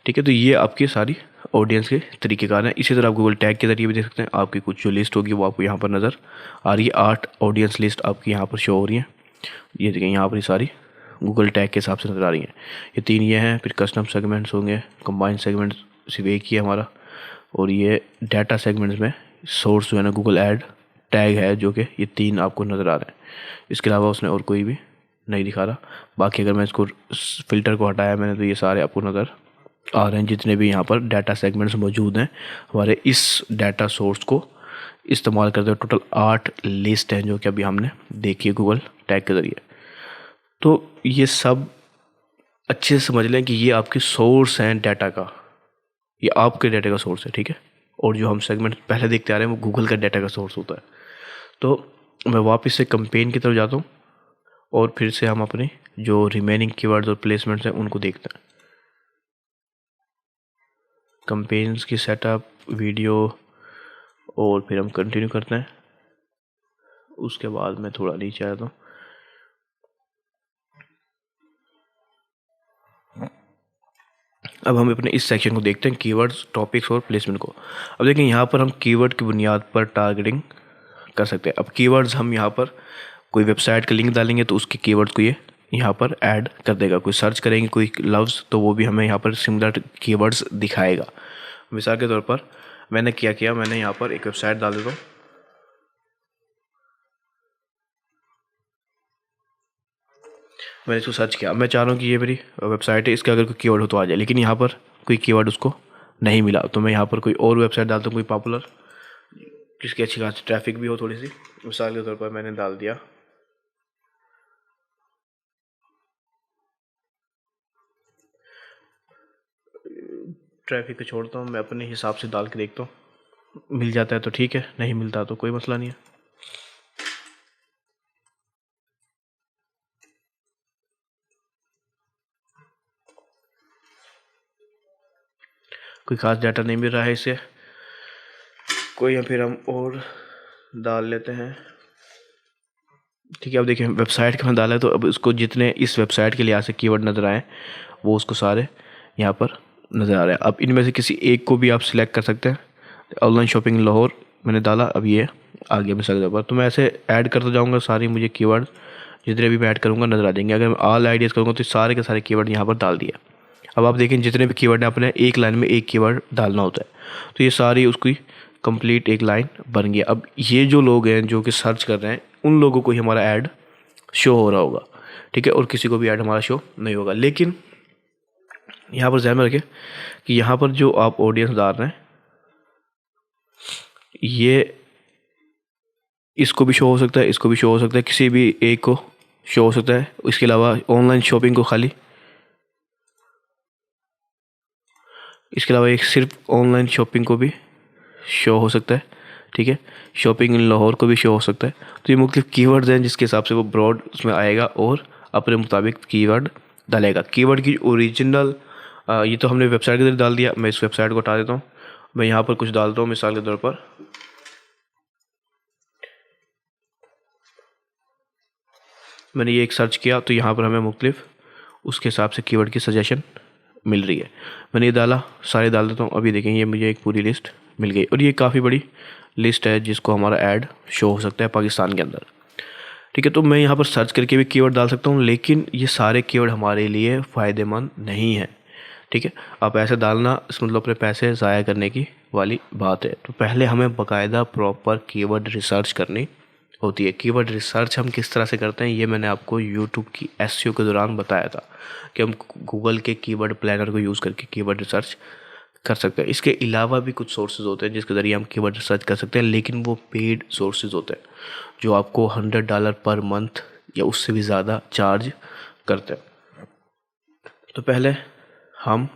ठीक है, तो ये आपकी सारी ऑडियंस के तरीक़ेकार हैं। इसी तरह आप गूगल टैग के ज़रिए भी देख सकते हैं, आपकी कुछ जो लिस्ट होगी वो आपको यहाँ पर नज़र आ रही है। 8 ऑडियंस लिस्ट आपकी यहाँ पर शो हो रही है, ये देखिए यहाँ पर ये सारी गूगल टैग के हिसाब से नज़र आ रही हैं। ये 3 ये हैं, फिर कस्टम सेगमेंट्स होंगे, कंबाइंड सेगमेंट्स सिर्फ एक ही है हमारा, और ये डाटा सेगमेंट्स में सोर्स जो है ना गूगल ऐड टैग है, जो कि ये 3 आपको नज़र आ रहे हैं। इसके अलावा उसने और कोई भी नहीं दिखा रहा। बाकी अगर मैं इसको फ़िल्टर को हटाया मैंने तो ये सारे आपको नज़र आ रहे हैं, जितने भी यहाँ पर डाटा सेगमेंट्स मौजूद हैं हमारे इस डाटा सोर्स को इस्तेमाल करते हुए। टोटल 8 लिस्ट हैं जो कि अभी हमने देखी है गूगल टैग के ज़रिए। तो ये सब अच्छे से समझ लें कि ये आपके सोर्स हैं डाटा का, ये आपके डाटा का सोर्स है। ठीक है, और जो हम सेगमेंट पहले देखते आ रहे हैं वो गूगल का डाटा का सोर्स होता है। तो मैं वापस से कंपेन की तरफ जाता हूँ और फिर से हम अपने जो रिमेनिंग कीवर्ड्स और प्लेसमेंट्स हैं उनको देखते हैं। कंपेन्स की सेटअप वीडियो, और फिर हम कंटिन्यू करते हैं। उसके बाद मैं थोड़ा नीचे आता हूँ। अब हम अपने इस सेक्शन को देखते हैं, कीवर्ड्स, टॉपिक्स और प्लेसमेंट को। अब देखें यहाँ पर हम कीवर्ड की बुनियाद पर टारगेटिंग कर सकते हैं। अब कीवर्ड्स हम यहाँ पर कोई वेबसाइट का लिंक डालेंगे तो उसके कीवर्ड्स को ये यहाँ पर ऐड कर देगा। कोई सर्च करेंगे कोई लफ्ज़ तो वो भी हमें यहाँ पर सिमिलर कीवर्ड्स दिखाएगा। मिसाल के तौर पर मैंने क्या किया, मैंने यहाँ पर एक वेबसाइट डाल देता हूँ, मैंने इसको सर्च किया। मैं चाह रहा हूँ कि ये मेरी वेबसाइट है, इसका अगर कोई कीवर्ड हो तो आ जाए, लेकिन यहाँ पर कोई कीवर्ड उसको नहीं मिला। तो मैं यहाँ पर कोई और वेबसाइट डालता हूँ, कोई पॉपुलर जिसकी अच्छी खासी ट्रैफिक भी हो थोड़ी सी। मिसाल के तौर पर मैंने डाल दिया ट्रैफिक को छोड़ता हूँ, मैं अपने हिसाब से डाल के देखता हूँ, मिल जाता है तो ठीक है, नहीं मिलता तो कोई मसला नहीं है। कोई ख़ास डाटा नहीं मिल रहा है इससे, कोई या फिर हम और डाल लेते हैं। ठीक है, अब देखिए वेबसाइट का मैं डाला है, तो अब उसको जितने इस वेबसाइट के लिहाज से कीवर्ड नज़र आए वो उसको सारे यहाँ पर नज़र आ रहे हैं। अब इनमें से किसी एक को भी आप सिलेक्ट कर सकते हैं। ऑनलाइन शॉपिंग लाहौर मैंने डाला, अब ये आगे मैं सर्च पर, तो मैं ऐसे ऐड करता जाऊँगा, सारी मुझे कीवर्ड जितने भी मैं ऐड करूँगा नज़र आ जाएंगे। अगर मैं ऑल आइडियाज़ करूँगा तो सारे के सारे कीवर्ड यहाँ पर डाल दिया। अब आप देखें जितने भी कीवर्ड हैं अपने एक लाइन में एक कीवर्ड डालना होता है, तो ये सारी उसकी कंप्लीट एक लाइन बन गया। अब ये जो लोग हैं जो कि सर्च कर रहे हैं उन लोगों को ही हमारा ऐड शो हो रहा होगा, ठीक है, और किसी को भी ऐड हमारा शो नहीं होगा। लेकिन यहाँ पर ध्यान में रखें कि यहाँ पर जो आप ऑडियंस डाल रहे हैं ये इसको भी शो हो सकता है, इसको भी शो हो सकता है, किसी भी एक को शो हो सकता है। इसके अलावा ऑनलाइन शॉपिंग को खाली, इसके अलावा एक सिर्फ ऑनलाइन शॉपिंग को भी शो हो सकता है, ठीक है, शॉपिंग इन लाहौर को भी शो हो सकता है। तो ये मुख्तलिफ कीवर्ड्स हैं जिसके हिसाब से वो ब्रॉड उसमें आएगा और अपने मुताबिक कीवर्ड डालेगा। कीवर्ड की ओरिजिनल ये तो हमने वेबसाइट के अंदर डाल दिया, मैं इस वेबसाइट को हटा देता हूँ। मैं यहाँ पर कुछ डालता हूँ, मिसाल के तौर पर मैंने ये एक सर्च किया तो यहाँ पर हमें मुख्तलिफ उसके हिसाब से कीवर्ड की सजेशन मिल रही है। मैंने ये डाला, सारे डाल देता हूँ। अभी देखें ये मुझे एक पूरी लिस्ट मिल गई और ये काफ़ी बड़ी लिस्ट है जिसको हमारा ऐड शो हो सकता है पाकिस्तान के अंदर, ठीक है। तो मैं यहाँ पर सर्च करके भी कीवर्ड डाल सकता हूँ, लेकिन ये सारे कीवर्ड हमारे लिए फ़ायदेमंद नहीं है, ठीक है। आप ऐसे डालना इस मतलब अपने पैसे ज़ाया करने की वाली बात है। तो पहले हमें बाकायदा प्रॉपर कीवर्ड रिसर्च करनी होती है। कीवर्ड रिसर्च हम किस तरह से करते हैं ये मैंने आपको यूट्यूब की एसईओ के दौरान बताया था कि हम गूगल के कीवर्ड प्लानर को यूज़ करके कीवर्ड रिसर्च कर सकते हैं। इसके अलावा भी कुछ सोर्सेज होते हैं जिसके ज़रिए हम कीवर्ड रिसर्च कर सकते हैं, लेकिन वो पेड सोर्सेज होते हैं जो आपको $100 पर मंथ या उससे भी ज़्यादा चार्ज करते हैं। तो पहले हम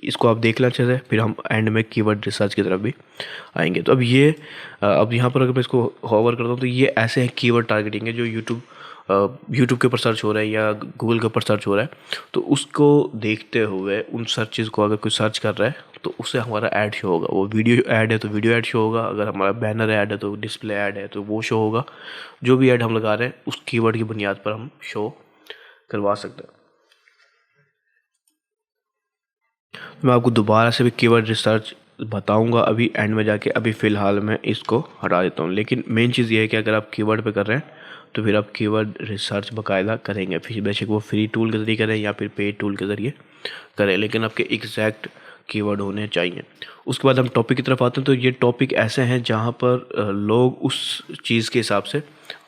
इसको आप देख लें अच्छे से, फिर हम एंड में कीवर्ड रिसर्च की तरफ भी आएंगे। तो अब ये अब यहाँ पर अगर मैं इसको होवर करता हूँ तो ये ऐसे हैं कीवर्ड टारगेटिंग है जो यूट्यूब के ऊपर सर्च हो रहा है या गूगल के ऊपर सर्च हो रहा है। तो उसको देखते हुए उन सर्चेज को अगर कोई सर्च कर रहा है तो उससे हमारा ऐड शो होगा। वो वीडियो ऐड है तो वीडियो ऐड शो होगा, अगर हमारा बैनर ऐड है तो डिस्प्ले ऐड है तो वो शो होगा। जो भी ऐड हम लगा रहे हैं उस कीवर्ड की बुनियाद पर हम शो करवा सकते हैं। मैं आपको दोबारा से भी कीवर्ड रिसर्च बताऊंगा अभी एंड में जाके। अभी फ़िलहाल मैं इसको हटा देता हूँ, लेकिन मेन चीज़ ये है कि अगर आप कीवर्ड पे कर रहे हैं तो फिर आप कीवर्ड रिसर्च बाकायदा करेंगे, फिर बेशक वो फ्री टूल के ज़रिए करें या फिर पेड टूल के ज़रिए करें, लेकिन आपके एग्जैक्ट कीवर्ड होने चाहिए। उसके बाद हम टॉपिक की तरफ आते हैं। तो ये टॉपिक ऐसे हैं जहाँ पर लोग उस चीज़ के हिसाब से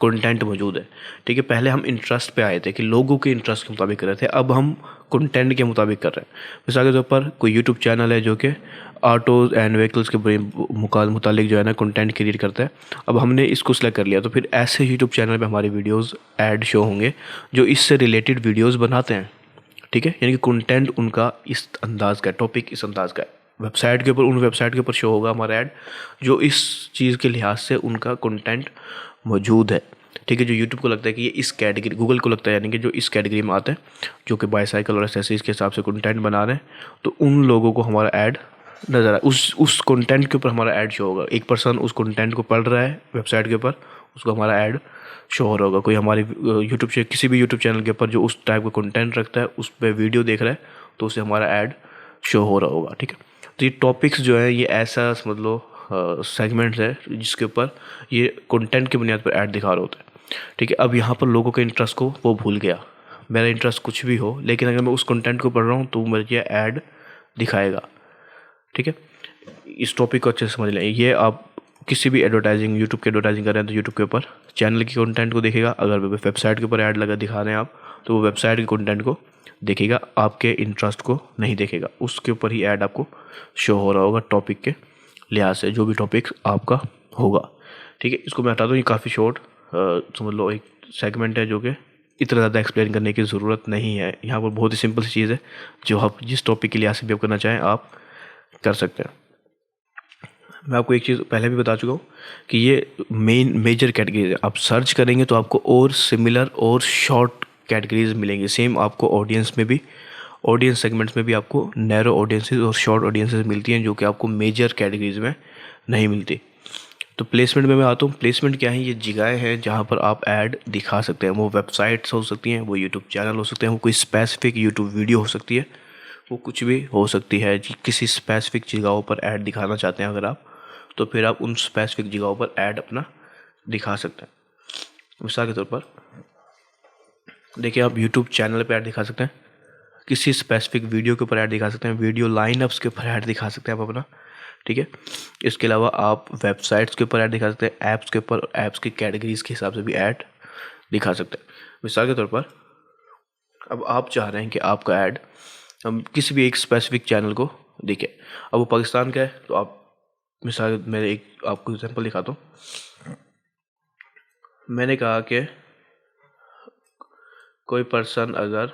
कंटेंट मौजूद है, ठीक है। पहले हम इंटरेस्ट पे आए थे कि लोगों के इंटरेस्ट के मुताबिक कर रहे थे, अब हम कंटेंट के मुताबिक कर रहे हैं। मिसाल के तौर पर कोई यूट्यूब चैनल है जो कि ऑटोज़ एंड व्हीकल्स के मुतालिक जो है ना कंटेंट क्रिएट करता है। अब हमने इसको सिलेक्ट कर लिया तो फिर ऐसे यूट्यूब चैनल पे हमारी वीडियोस ऐड शो होंगे जो इससे रिलेटेड वीडियोस बनाते हैं, ठीक है। यानी कि कंटेंट उनका इस अंदाज का है, टॉपिक इस अंदाज का है। वेबसाइट के ऊपर उन वेबसाइट के ऊपर शो होगा हमारा ऐड जो इस चीज़ के लिहाज से उनका कंटेंट मौजूद है, ठीक है। जो यूट्यूब को लगता है कि ये इस कैटेगरी, गूगल को लगता है यानी कि जो इस कैटेगरी में आते हैं जो कि बाईसाइकिल और एसेसरीज के हिसाब से कंटेंट बना रहे हैं, तो उन लोगों को हमारा ऐड नज़र आए, उस कंटेंट के ऊपर हमारा ऐड शो होगा। एक पर्सन उस कंटेंट को पढ़ रहा है वेबसाइट के ऊपर, उसको हमारा ऐड शो हो रहा होगा। कोई हमारी यूट्यूब से किसी भी यूट्यूब चैनल के ऊपर जो उस टाइप का कंटेंट रखता है उस पर वीडियो देख रहा है तो उसे हमारा ऐड शो हो रहा होगा, ठीक है। तो ये टॉपिक्स जो है ये ऐसा समझ लो सेगमेंट्स है जिसके ऊपर ये कंटेंट की बुनियाद पर ऐड दिखा रहा होता है, ठीक है। अब यहाँ पर लोगों के इंटरेस्ट को वो भूल गया, मेरा इंटरेस्ट कुछ भी हो, लेकिन अगर मैं उस कंटेंट को पढ़ रहा हूँ तो मुझे ऐड दिखाएगा, ठीक है। इस टॉपिक को अच्छे से समझ लें। ये आप किसी भी एडवर्टाइजिंग, यूट्यूब के एडवर्टाइजिंग कर रहे हैं तो यूट्यूब के ऊपर चैनल की कंटेंट को देखेगा। अगर वेबसाइट के ऊपर ऐड लगा दिखा रहे हैं आप तो वो वेबसाइट के कंटेंट को देखेगा, आपके इंटरेस्ट को नहीं देखेगा। उसके ऊपर ही ऐड आपको शो हो रहा होगा टॉपिक के लिहाज से, जो भी टॉपिक आपका होगा, ठीक है। इसको मैं हटा दूँ, ये काफ़ी शॉर्ट समझ लो एक सेगमेंट है जो कि इतना ज़्यादा एक्सप्लेन करने की ज़रूरत नहीं है। यहाँ पर बहुत ही सिंपल सी चीज़ है जो आप जिस टॉपिक के लिहाज से भी आप करना चाहें आप कर सकते हैं। मैं आपको एक चीज़ पहले भी बता चुका हूँ कि ये मेजर कैटेगरीज है। आप सर्च करेंगे तो आपको और सिमिलर और शॉर्ट कैटेगरीज मिलेंगी। सेम आपको ऑडियंस में भी, ऑडियंस सेगमेंट्स में भी आपको नैरो ऑडियंसेस और शॉर्ट ऑडियंसेस मिलती हैं जो कि आपको मेजर कैटेगरीज में नहीं मिलती, तो प्लेसमेंट में मैं आता हूँ। प्लेसमेंट क्या है, ये जगहें हैं जहाँ पर आप ऐड दिखा सकते हैं। वो वेबसाइट्स हो सकती हैं, वो यूट्यूब चैनल हो सकते हैं, वो कोई स्पेसिफिक यूट्यूब वीडियो हो सकती है, वो कुछ भी हो सकती है। किसी स्पेसिफिक जगहों पर ऐड दिखाना चाहते हैं अगर आप, तो फिर आप उन स्पेसिफिक जगहों पर ऐड अपना दिखा सकते हैं। मिसाल के तौर पर देखिए, आप यूट्यूब चैनल पर ऐड दिखा सकते हैं, किसी स्पेसिफिक वीडियो के ऊपर ऐड दिखा सकते हैं, वीडियो लाइनअप्स के ऊपर ऐड दिखा सकते हैं आप अपना, ठीक है। इसके अलावा आप वेबसाइट्स के ऊपर ऐड दिखा सकते हैं, ऐप्स के ऊपर, ऐप्स की कैटेगरीज के हिसाब से भी ऐड दिखा सकते हैं। मिसाल के तौर पर अब आप चाह रहे हैं कि आपका ऐड हम किसी भी एक स्पेसिफिक चैनल को दिखे। अब वो पाकिस्तान का है, तो आप मिसाल, मैं एक आपको एग्जांपल दिखाता हूँ। मैंने कहा कि कोई पर्सन अगर,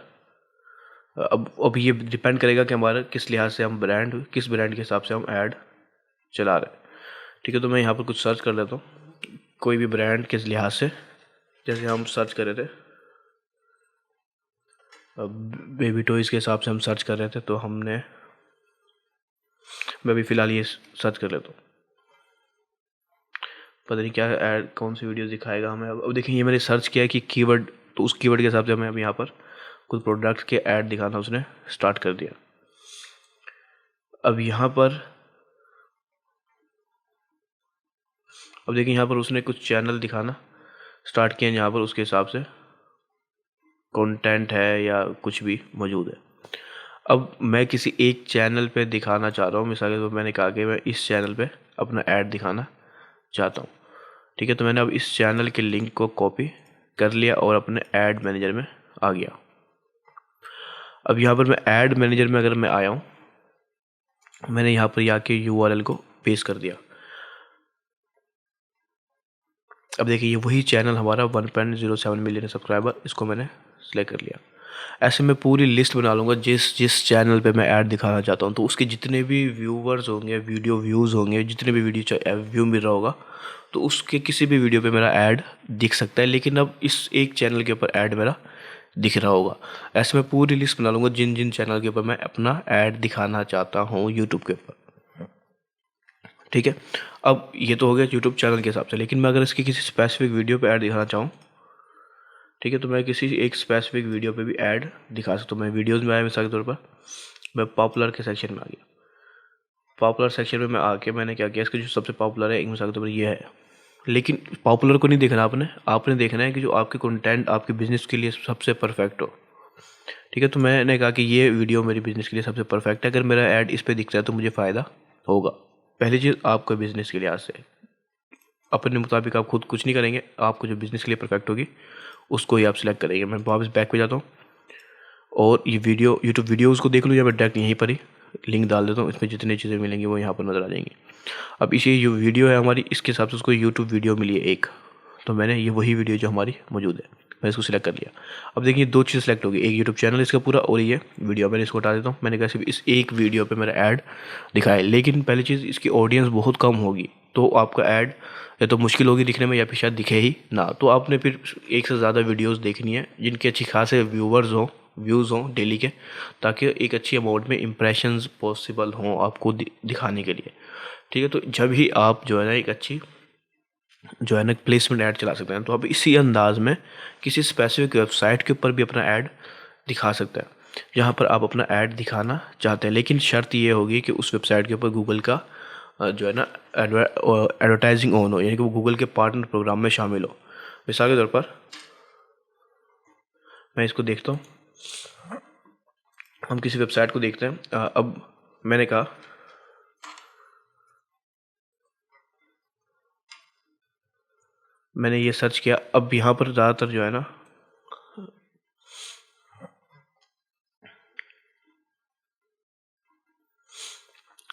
अब ये डिपेंड करेगा कि हमारा किस लिहाज से हम किस ब्रांड के हिसाब से हम ऐड चला रहे हैं, ठीक है। तो मैं यहाँ पर कुछ सर्च कर लेता हूँ, कोई भी ब्रांड किस लिहाज से, जैसे हम सर्च कर रहे थे, बेबी टॉयज़ के हिसाब से हम सर्च कर रहे थे, तो मैं अभी फ़िलहाल ये सर्च कर लेता हूँ। पता नहीं क्या ऐड, कौन सी वीडियो दिखाएगा हमें। अब देखिए, ये मैंने सर्च किया है कि कीवर्ड, तो उस कीवर्ड के हिसाब से हमें अब यहाँ पर कुछ प्रोडक्ट के ऐड दिखाना उसने स्टार्ट कर दिया। अब यहाँ पर अब देखिए, यहाँ पर उसने कुछ चैनल दिखाना स्टार्ट किए हैं जहाँ पर उसके हिसाब से कंटेंट है या कुछ भी मौजूद है। अब मैं किसी एक चैनल पे दिखाना चाह रहा हूँ, मिसाल के तौर पर मैंने कहा कि मैं इस चैनल पे अपना ऐड दिखाना चाहता हूँ, ठीक है। तो मैंने अब इस चैनल के लिंक को कॉपी कर लिया और अपने ऐड मैनेजर में आ गया। अब यहाँ पर मैं ऐड मैनेजर में अगर मैं आया हूँ, मैंने यहाँ पर आके URL को पेस्ट कर दिया। अब देखिए, ये वही चैनल हमारा 1.07 मिलियन सब्सक्राइबर, इसको मैंने सेलेक्ट कर लिया। ऐसे मैं पूरी लिस्ट बना लूँगा जिस जिस चैनल पे मैं ऐड दिखाना चाहता हूँ, तो उसके जितने भी व्यूवर्स होंगे, वीडियो व्यूज़ होंगे, जितने भी वीडियो व्यू मिल रहा होगा, तो उसके किसी भी वीडियो पे मेरा ऐड दिख सकता है। लेकिन अब इस एक चैनल के ऊपर ऐड मेरा दिख रहा होगा। ऐसे मैं पूरी लिस्ट बना लूँगा जिन जिन चैनल के ऊपर मैं अपना ऐड दिखाना चाहता हूँ यूट्यूब के ऊपर, ठीक है। अब ये तो हो गया यूट्यूब चैनल के हिसाब से, लेकिन मैं अगर इसकी किसी स्पेसिफिक वीडियो पे ऐड दिखाना चाहूँ, ठीक है, तो मैं किसी एक स्पेसिफिक वीडियो पे भी ऐड दिखा सकता हूँ। मैं वीडियोज़ में आया, मिसाल के तौर पर मैं पॉपुलर के सेक्शन में आ गया। पॉपुलर सेक्शन में मैं आके मैंने क्या किया, इसका जो सबसे पॉपुलर है, एक मिसाल के तौर पर ये है। लेकिन पॉपुलर को नहीं देखना आपने देखना है कि जो आपके कंटेंट आपके बिज़नेस के लिए सबसे परफेक्ट हो, ठीक है। तो मैंने कहा कि ये वीडियो मेरी बिज़नेस के लिए सबसे परफेक्ट है, अगर मेरा ऐड इस पर दिखता है तो मुझे फ़ायदा होगा। पहली चीज़, आपको बिज़नेस के लिहाज से अपने मुताबिक आप खुद कुछ नहीं करेंगे, आपको जो बिज़नेस के लिए परफेक्ट होगी उसको ही आप सिलेक्ट करेंगे। मैं वापस बैक पे जाता हूँ और ये वीडियो यूट्यूब वीडियोज़ को देख लूँ, या मैं डायरेक्ट यहीं पर ही लिंक डाल देता हूँ, इसमें जितनी चीज़ें मिलेंगी वो यहाँ पर नज़र आ जाएंगी। अब इसी जो वीडियो है हमारी, इसके हिसाब से उसको यूट्यूब वीडियो मिली है एक, तो मैंने ये वही वीडियो जो हमारी मौजूद है, मैं इसको सिलेक्ट कर लिया। अब देखिए, दो चीज़ सेलेक्ट होगी, एक यूट्यूब चैनल इसका पूरा और ये वीडियो। मैंने इसको हटा देता हूँ। मैंने कहा सिर्फ इस एक वीडियो पे मेरा ऐड दिखाया, लेकिन पहली चीज़, इसकी ऑडियंस बहुत कम होगी, तो आपका ऐड या तो मुश्किल होगी दिखने में, या फिर शायद दिखे ही ना। तो आपने फिर एक से ज़्यादा वीडियोज़ देखनी है जिनके अच्छी खासे व्यूज़ हों डेली के, ताकि एक अच्छी अमाउंट में इम्प्रेशंस पॉसिबल हों आपको दिखाने के लिए, ठीक है। तो जब ही आप जो है ना एक अच्छी जो है ना प्लेसमेंट ऐड चला सकते हैं, तो आप इसी अंदाज में किसी स्पेसिफिक वेबसाइट के ऊपर भी अपना ऐड दिखा सकते हैं जहाँ पर आप अपना ऐड दिखाना चाहते हैं। लेकिन शर्त ये होगी कि उस वेबसाइट के ऊपर गूगल का जो है ना एडवर्टाइजिंग ऑन हो, यानी कि वो गूगल के पार्टनर प्रोग्राम में शामिल हो। मिसाल के तौर पर मैं इसको देखता हूँ, हम किसी वेबसाइट को देखते हैं। अब मैंने कहा, मैंने ये सर्च किया। अब यहाँ पर ज़्यादातर जो है ना,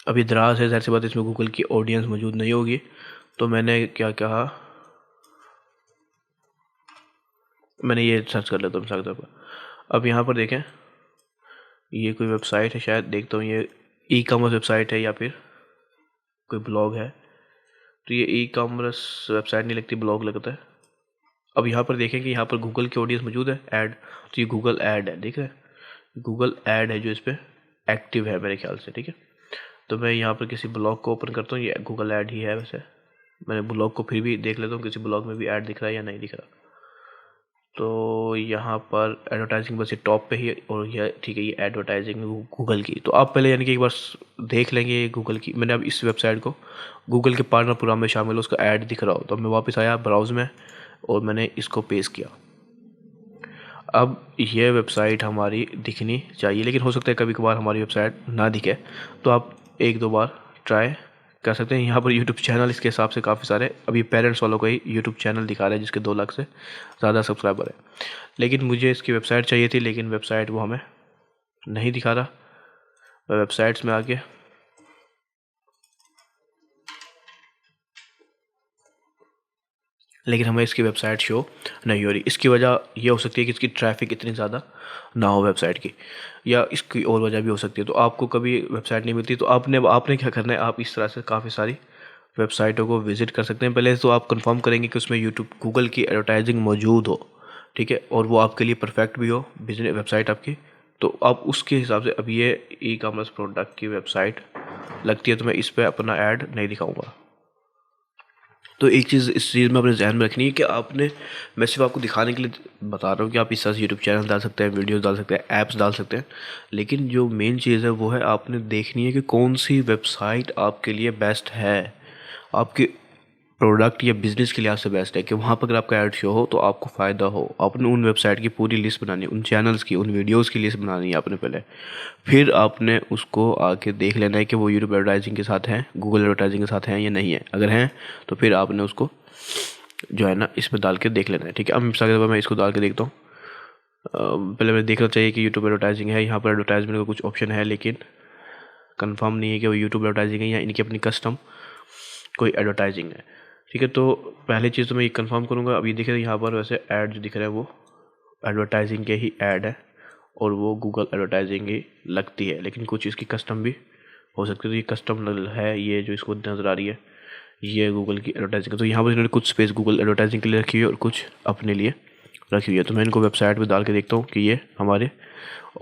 अब ये दराज है, ज़ाहिर सी बात है इसमें गूगल की ऑडियंस मौजूद नहीं होगी। तो मैंने क्या कहा, मैंने ये सर्च कर लेता हूँ मिसाल के तौर पर। अब यहाँ पर देखें, ये कोई वेबसाइट है, शायद देखता हूँ ये ई कॉमर्स वेबसाइट है या फिर कोई ब्लॉग है। तो ये ई कॉमर्स वेबसाइट नहीं लगती, ब्लॉग लगता है। अब यहाँ पर देखें कि यहाँ पर गूगल की ऑडियंस मौजूद है ऐड, तो ये गूगल ऐड है, देख रहे हैं, गूगल ऐड है जो इस पर एक्टिव है मेरे ख्याल से, ठीक है। तो मैं यहाँ पर किसी ब्लॉग को ओपन करता हूँ, ये गूगल ऐड ही है वैसे, मैंने ब्लॉग को फिर भी देख लेता हूँ किसी ब्लॉग में भी ऐड दिख रहा है या नहीं दिख रहा। तो यहाँ पर एडवर्टाइजिंग बस ये टॉप पे ही है, और यह ठीक है, ये एडवर्टाइजिंग गूगल की। तो आप पहले यानी कि एक बार देख लेंगे गूगल की। मैंने अब इस वेबसाइट को गूगल के पार्टनर प्रोग्राम में शामिल, उसका ऐड दिख रहा हो तो मैं वापस आया ब्राउज में और मैंने इसको पेस्ट किया। अब यह वेबसाइट हमारी दिखनी चाहिए, लेकिन हो सकता है कभी कभार हमारी वेबसाइट ना दिखे, तो आप एक दो बार ट्राई कर सकते हैं। यहाँ पर यूट्यूब चैनल इसके हिसाब से काफ़ी सारे, अभी पेरेंट्स वालों को ही यूट्यूब चैनल दिखा रहे हैं जिसके 2 लाख से ज़्यादा सब्सक्राइबर है। लेकिन मुझे इसकी वेबसाइट चाहिए थी, लेकिन वेबसाइट वो हमें नहीं दिखा रहा। मैं वेबसाइट्स में आके लेकिन हमें इसकी वेबसाइट शो नहीं हो रही। इसकी वजह ये हो सकती है कि इसकी ट्रैफिक इतनी ज़्यादा ना हो वेबसाइट की, या इसकी और वजह भी हो सकती है। तो आपको कभी वेबसाइट नहीं मिलती तो आपने क्या करना है, आप इस तरह से काफ़ी सारी वेबसाइटों को विजिट कर सकते हैं। पहले तो आप कंफर्म करेंगे कि उसमें यूट्यूब गूगल की एडवर्टाइजिंग मौजूद हो, ठीक है, और वो आपके लिए परफेक्ट भी हो बिजनेस वेबसाइट आपकी। तो आप उसके हिसाब से, अब ये ई कॉमर्स प्रोडक्ट की वेबसाइट लगती है तो मैं इस पर अपना ऐड नहीं दिखाऊंगा। तो एक चीज़ इस चीज़ में अपने ध्यान में रखनी है कि आपने, मैं सिर्फ आपको दिखाने के लिए बता रहा हूँ कि आप इस तरह से यूट्यूब चैनल डाल सकते हैं, वीडियोस डाल सकते हैं, ऐप्स डाल सकते हैं, लेकिन जो मेन चीज़ है वो है आपने देखनी है कि कौन सी वेबसाइट आपके लिए बेस्ट है, आपके प्रोडक्ट या बिज़नेस के लिहाज से बेस्ट है, कि वहाँ पर अगर आपका ऐड शो हो तो आपको फ़ायदा हो। आपने उन वेबसाइट की पूरी लिस्ट बनानी है, उन चैनल्स की, उन वीडियोस की लिस्ट बनानी है आपने पहले। फिर आपने उसको आके देख लेना है कि वो यूट्यूब एडवर्टाइजिंग के साथ हैं, गूगल एडवर्टाइजिंग के साथ हैं या नहीं है। अगर हैं तो फिर आपने उसको जो है ना इसमें डाल के देख लेना है, ठीक है। अब मिसाल के तौर पर मैं इसको डाल के देखता हूँ। पहले मैं देखना चाहिए कि यूट्यूब एडवर्टाइजिंग है। यहाँ पर एडवर्टाइजमेंट का कुछ ऑप्शन है, लेकिन कंफर्म नहीं है कि वो यूट्यूब एडवर्टाइजिंग है या इनकी अपनी कस्टम कोई एडवर्टाइजिंग है, ठीक है। तो पहली चीज़ तो मैं ये कंफर्म करूँगा। अब ये देखिए यहाँ पर वैसे ऐड जो दिख रहा है वो एडवर्टाइजिंग के ही ऐड है, और वो गूगल एडवर्टाइजिंग ही लगती है, लेकिन कुछ इसकी कस्टम भी हो सकती है। तो ये कस्टम है, ये जो इसको नज़र आ रही है ये गूगल की एडवर्टाइजिंग है। तो यहाँ पर इन्होंने कुछ स्पेस गूगल एडवर्टाइजिंग के लिए रखी हुई है और कुछ अपने लिए रखी हुई है। तो मैं इनको वेबसाइट पे डाल के देखता हूँ कि ये हमारे